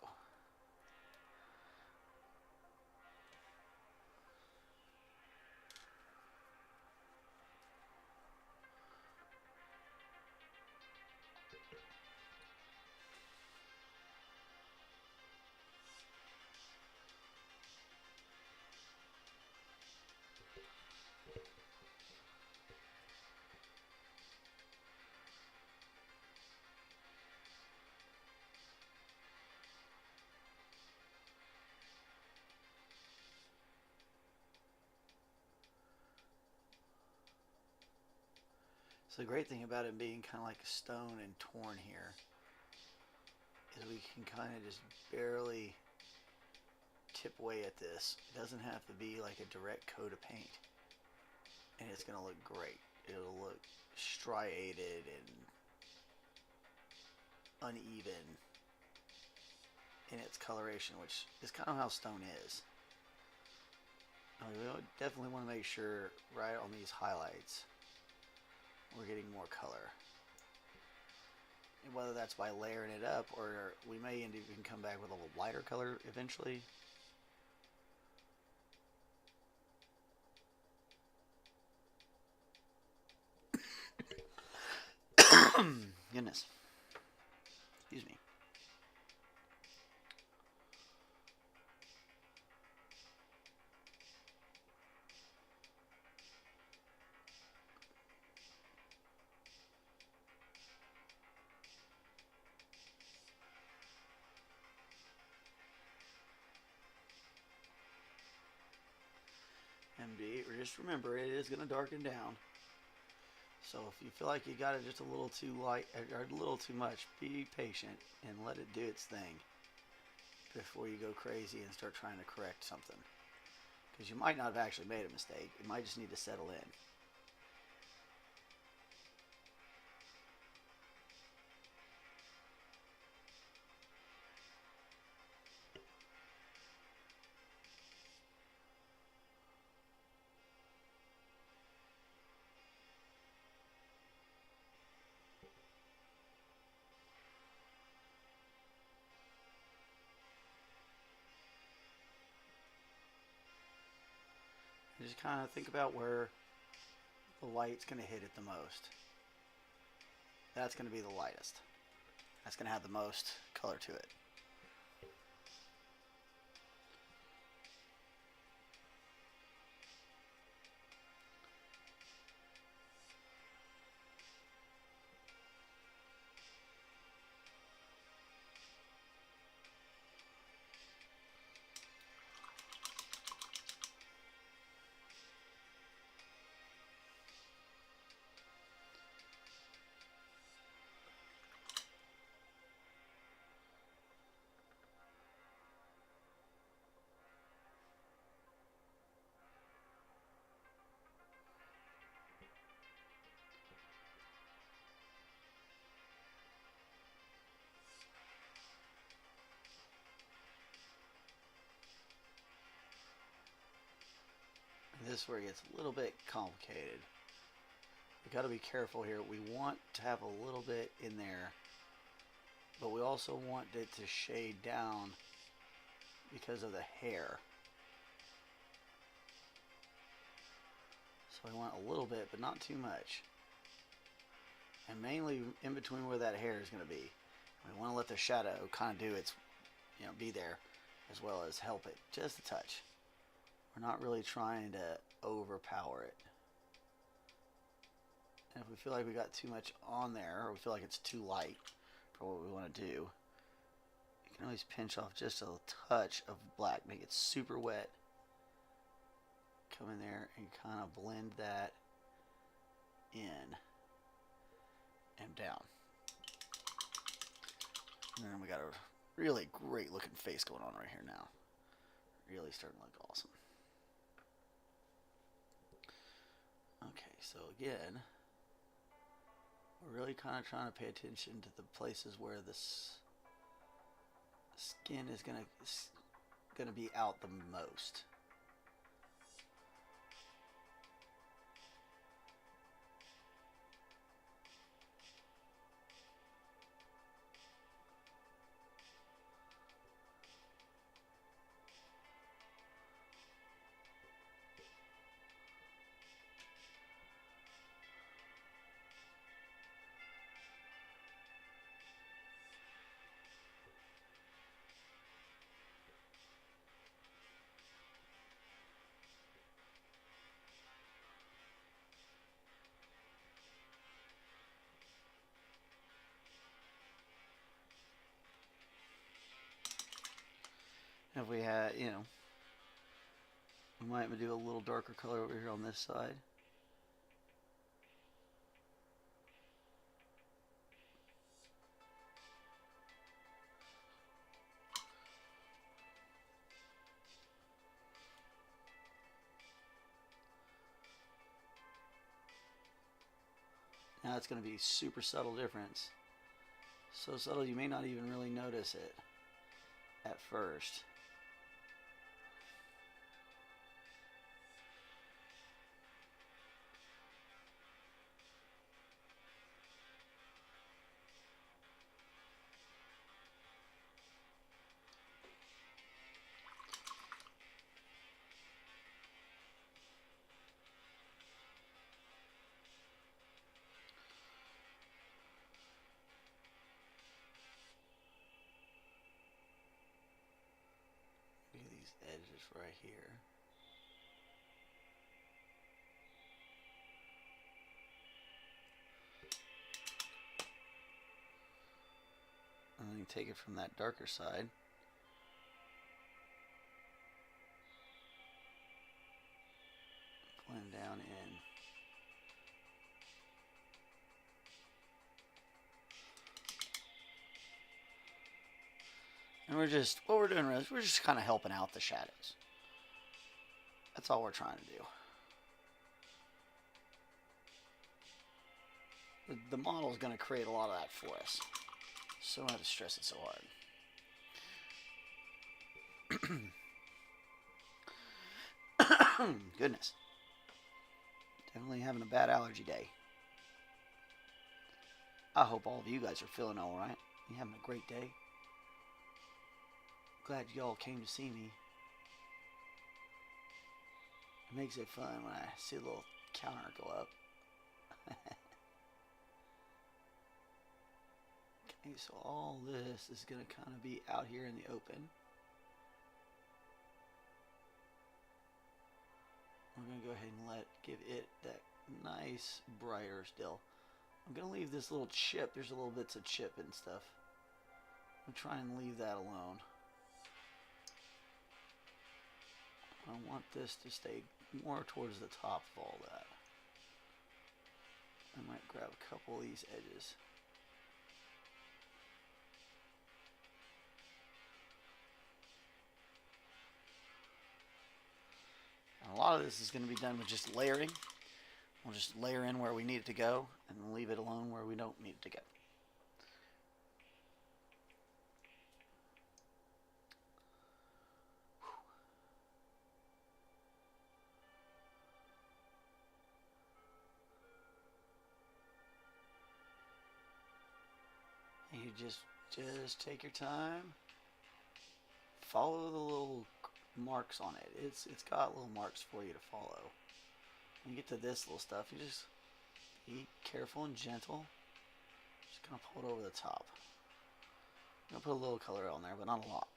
So the great thing about it being kind of like a stone and torn here is we can kind of just barely tip away at this. It doesn't have to be like a direct coat of paint. And it's going to look great. It'll look striated and uneven in its coloration, which is kind of how stone is. We definitely want to make sure right on these highlights we're getting more color. And whether that's by layering it up, or we may even come back with a little lighter color eventually. Goodness. Excuse me. MD, or just remember, it is going to darken down. So if you feel like you got it just a little too light or a little too much, be patient and let it do its thing before you go crazy and start trying to correct something. Because you might not have actually made a mistake. It might just need to settle in. Just kind of think about where the light's going to hit it the most. That's going to be the lightest. That's going to have the most color to it. This is where it gets a little bit complicated. We got to be careful here. We want to have a little bit in there, but we also want it to shade down because of the hair. So I want a little bit, but not too much. And mainly in between where that hair is going to be. We want to let the shadow kind of do its, be there, as well as help it just a touch. We're not really trying to overpower it. And if we feel like we got too much on there, or we feel like it's too light for what we want to do, you can always pinch off just a touch of black, make it super wet. Come in there and kind of blend that in and down. And then we got a really great looking face going on right here now. Really starting to look awesome. Okay, so again, we're really kind of trying to pay attention to the places where the skin is gonna be out the most. If we had, we might do a little darker color over here on this side. Now it's going to be super subtle difference. So subtle you may not even really notice it at first. Edges right here. And then you take it from that darker side. Blend down in. And what we're doing is we're just kind of helping out the shadows. That's all we're trying to do. The model is going to create a lot of that for us. So I don't have to stress it so hard. Goodness. Definitely having a bad allergy day. I hope all of you guys are feeling alright. You having a great day. Glad y'all came to see me. It makes it fun when I see a little counter go up. Okay, so all this is going to kind of be out here in the open. We're going to go ahead and give it that nice brighter still. I'm going to leave this little chip. There's a little bits of chip and stuff. I'm trying to leave that alone. I want this to stay more towards the top of all that. I might grab a couple of these edges. And a lot of this is going to be done with just layering. We'll just layer in where we need it to go and leave it alone where we don't need it to go. You just take your time. Follow the little marks on it. It's got little marks for you to follow. When you get to this little stuff, you just be careful and gentle. Just gonna pull it over the top. I'm gonna put a little color on there, but not a lot.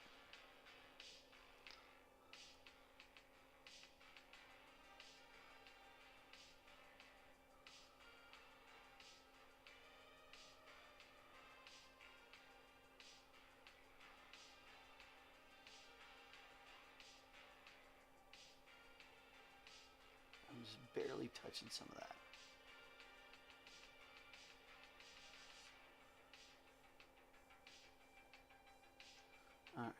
I'm just barely touching some of that. Alright.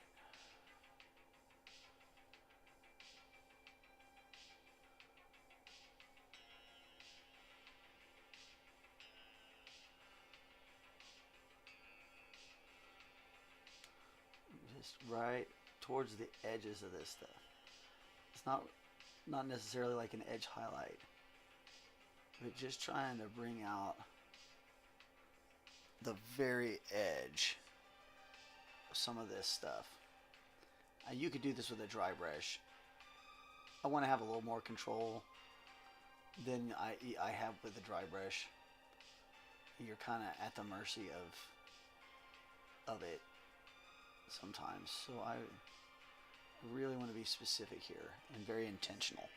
Just right towards the edges of this stuff. It's not necessarily like an edge highlight, but just trying to bring out the very edge of some of this stuff. You could do this with a dry brush. I want to have a little more control than I have with a dry brush. You're kind of at the mercy of it sometimes. So I really want to be specific here and very intentional.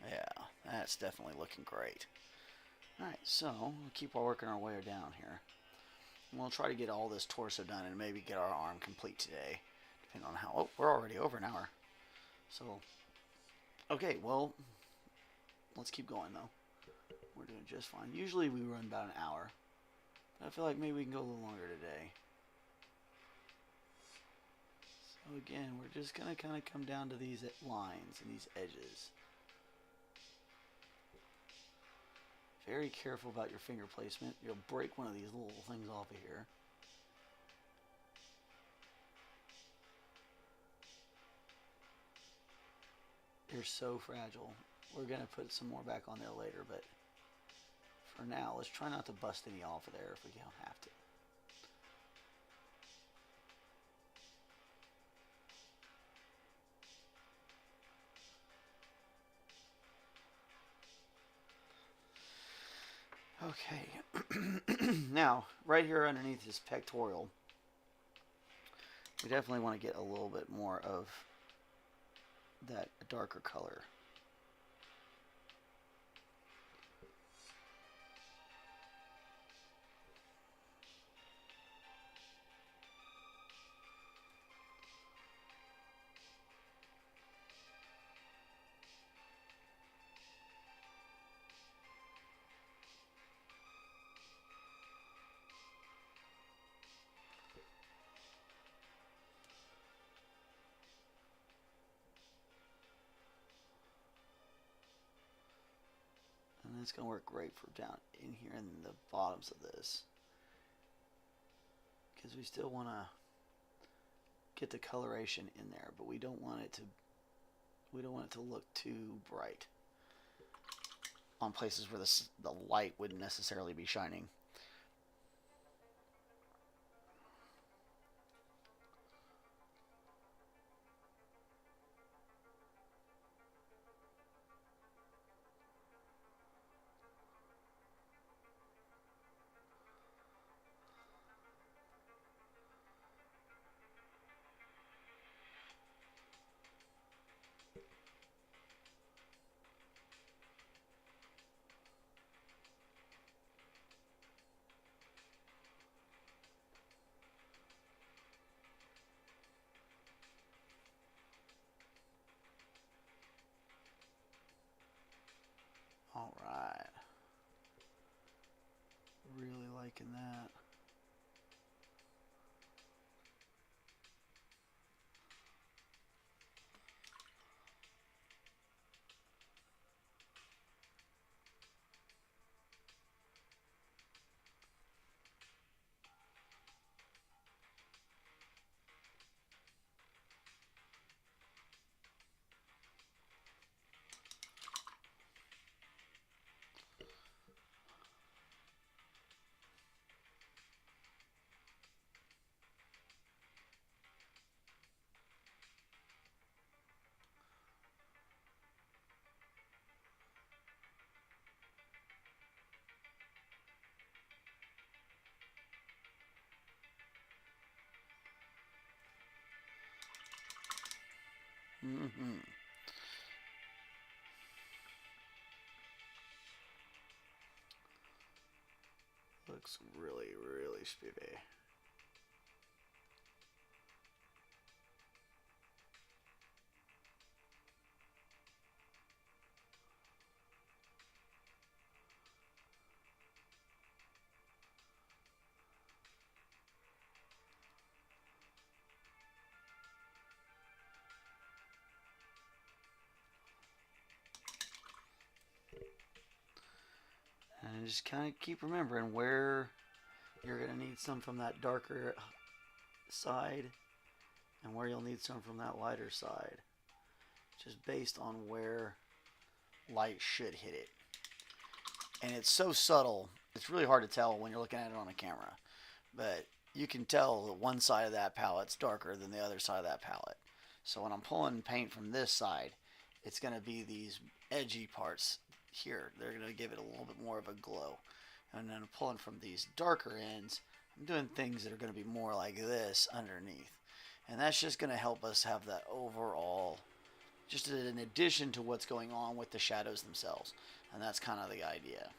Yeah, that's definitely looking great. Alright, so we'll keep working our way down here. And we'll try to get all this torso done and maybe get our arm complete today, depending on how... Oh, we're already over an hour. So, okay, well, let's keep going though. We're doing just fine. Usually we run about an hour. But I feel like maybe we can go a little longer today. So again, we're just going to kind of come down to these lines and these edges. Very careful about your finger placement. You'll break one of these little things off of here. They're so fragile. We're going to put some more back on there later, but for now, let's try not to bust any off of there if we don't have to. Okay, now right here underneath this pectoral, we definitely want to get a little bit more of that darker color. It's going to work great for down in here in the bottoms of this, because we still want to get the coloration in there, but we don't want it to look too bright on places where the light wouldn't necessarily be shining. making that. Mm-hmm. Looks really, really spiffy. And just kind of keep remembering where you're going to need some from that darker side and where you'll need some from that lighter side. Just based on where light should hit it. And it's so subtle, it's really hard to tell when you're looking at it on a camera. But you can tell that one side of that palette's darker than the other side of that palette. So when I'm pulling paint from this side, it's going to be these edgy parts here. They're going to give it a little bit more of a glow. And then I'm pulling from these darker ends, I'm doing things that are going to be more like this underneath. And that's just going to help us have that overall, just in addition to what's going on with the shadows themselves. And that's kind of the idea.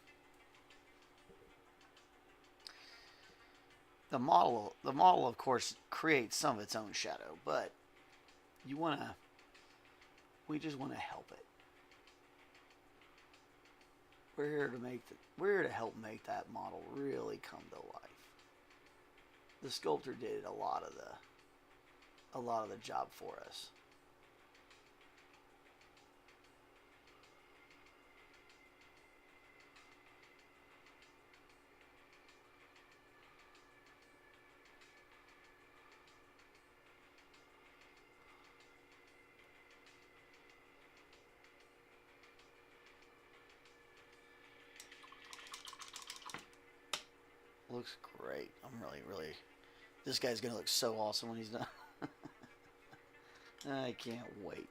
The model of course creates some of its own shadow, but we just want to help it. We're here to help make that model really come to life. The sculptor did a lot of the job for us. Looks great. I'm really, this guy's gonna look so awesome when he's done. I can't wait.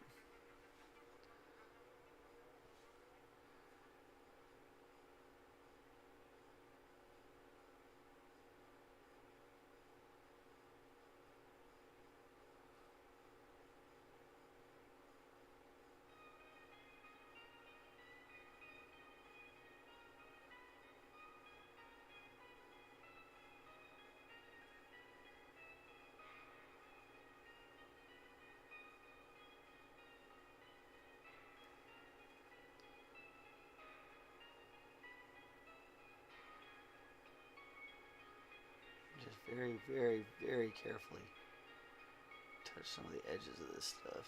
Just very carefully touch some of the edges of this stuff.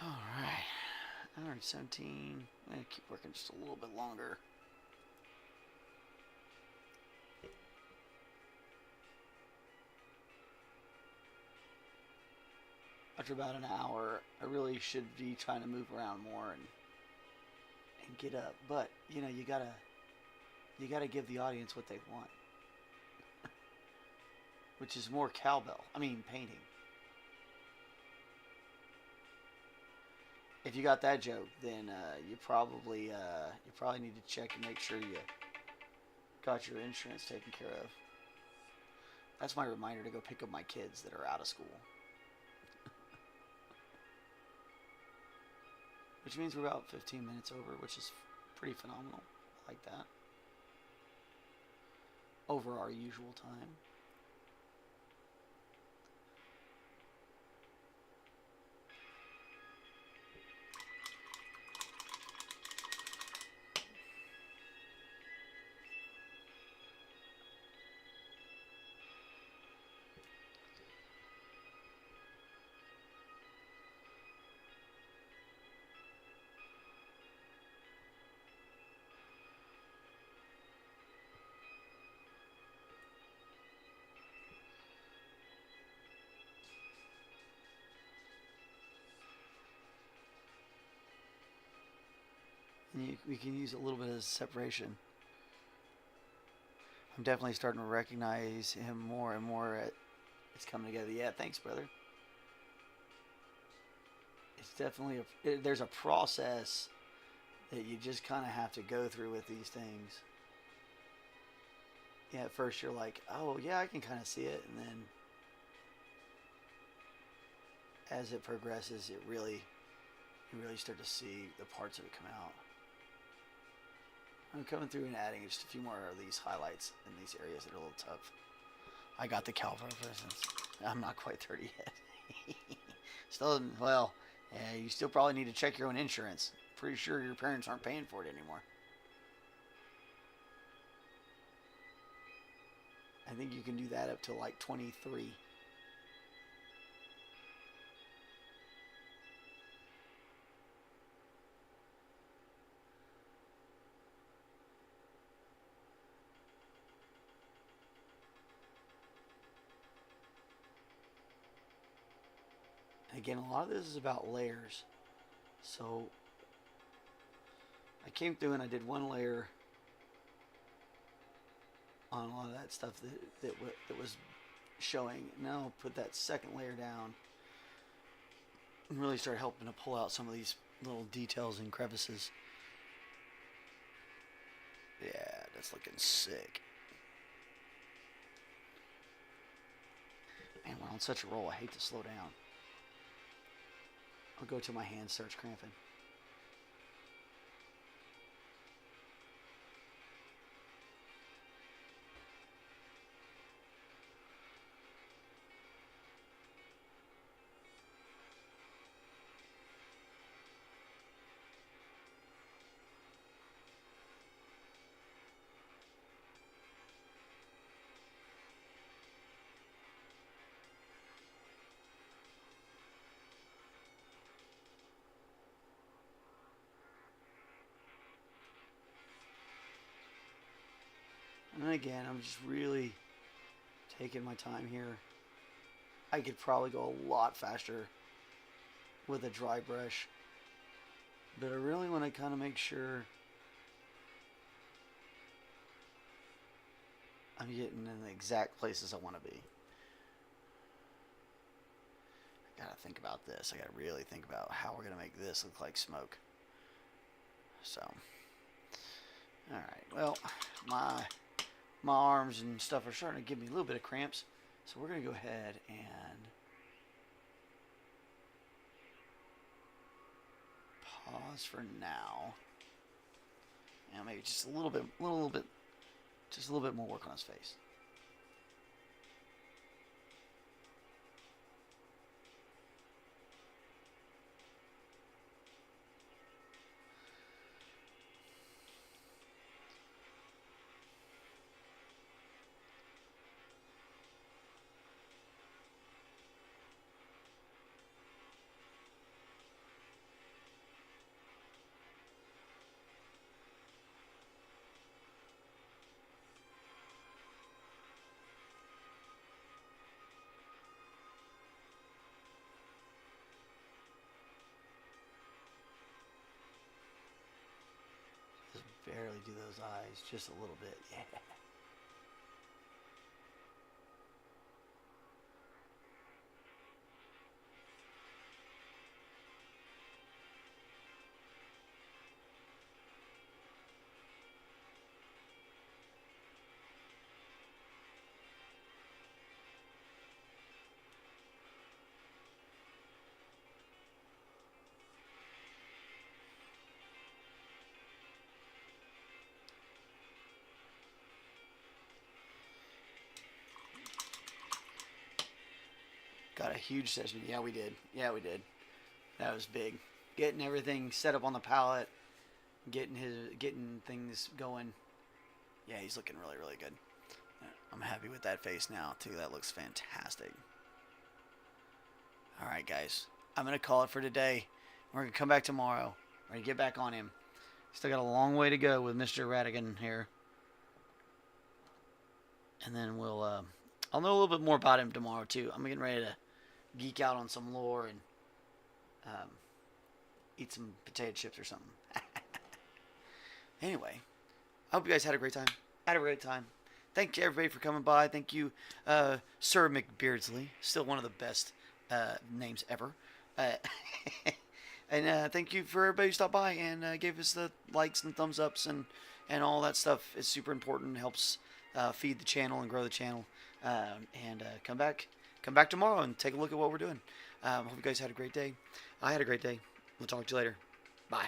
Alright. 117. I'm going to keep working just a little bit longer. After about an hour, I really should be trying to move around more and get up. But, you know, you gotta give the audience what they want. Which is more painting. If you got that joke, then you probably need to check and make sure you got your insurance taken care of. That's my reminder to go pick up my kids that are out of school. Which means we're about 15 minutes over, which is pretty phenomenal. I like that. Over our usual time. And we can use a little bit of separation. I'm definitely starting to recognize him more and more. It's coming together. Yeah, thanks, brother. It's definitely there's a process that you just kind of have to go through with these things. Yeah, at first you're like, oh yeah, I can kind of see it, and then as it progresses, you really start to see the parts of it come out. I'm coming through and adding just a few more of these highlights in these areas that are a little tough. I got the Calvo, for instance. I'm not quite 30 yet. Still, well, yeah, you still probably need to check your own insurance. Pretty sure your parents aren't paying for it anymore. I think you can do that up to like 23. Again, a lot of this is about layers. So I came through and I did one layer on a lot of that stuff that was showing. Now I'll put that second layer down and really start helping to pull out some of these little details and crevices. Yeah, that's looking sick. Man, we're on such a roll. I hate to slow down. I'll go till my hand starts cramping. And again, I'm just really taking my time here. I could probably go a lot faster with a dry brush, but I really want to kind of make sure I'm getting in the exact places I want to be. I gotta think about this. I gotta really think about how we're gonna make this look like smoke. So, all right. Well, my arms and stuff are starting to give me a little bit of cramps, so we're gonna go ahead and pause for now. And maybe just a little bit, just a little bit more work on his face. Barely do those eyes, just a little bit. Yeah. Got a huge session. Yeah, we did. Yeah, we did. That was big. Getting everything set up on the palette, getting things going. Yeah, he's looking really, really good. I'm happy with that face now too. That looks fantastic. All right, guys. I'm gonna call it for today. We're gonna come back tomorrow. We're gonna get back on him. Still got a long way to go with Mr. Radagon here. And then I'll know a little bit more about him tomorrow too. I'm getting ready to geek out on some lore and eat some potato chips or something. Anyway, I hope you guys had a great time. I had a great time. Thank you, everybody, for coming by. Thank you, Sir McBeardsley. Still one of the best names ever. And thank you for everybody who stopped by and gave us the likes and thumbs ups and all that stuff. It's super important. Helps feed the channel and grow the channel. And come back tomorrow and take a look at what we're doing. Hope you guys had a great day. I had a great day. We'll talk to you later. Bye.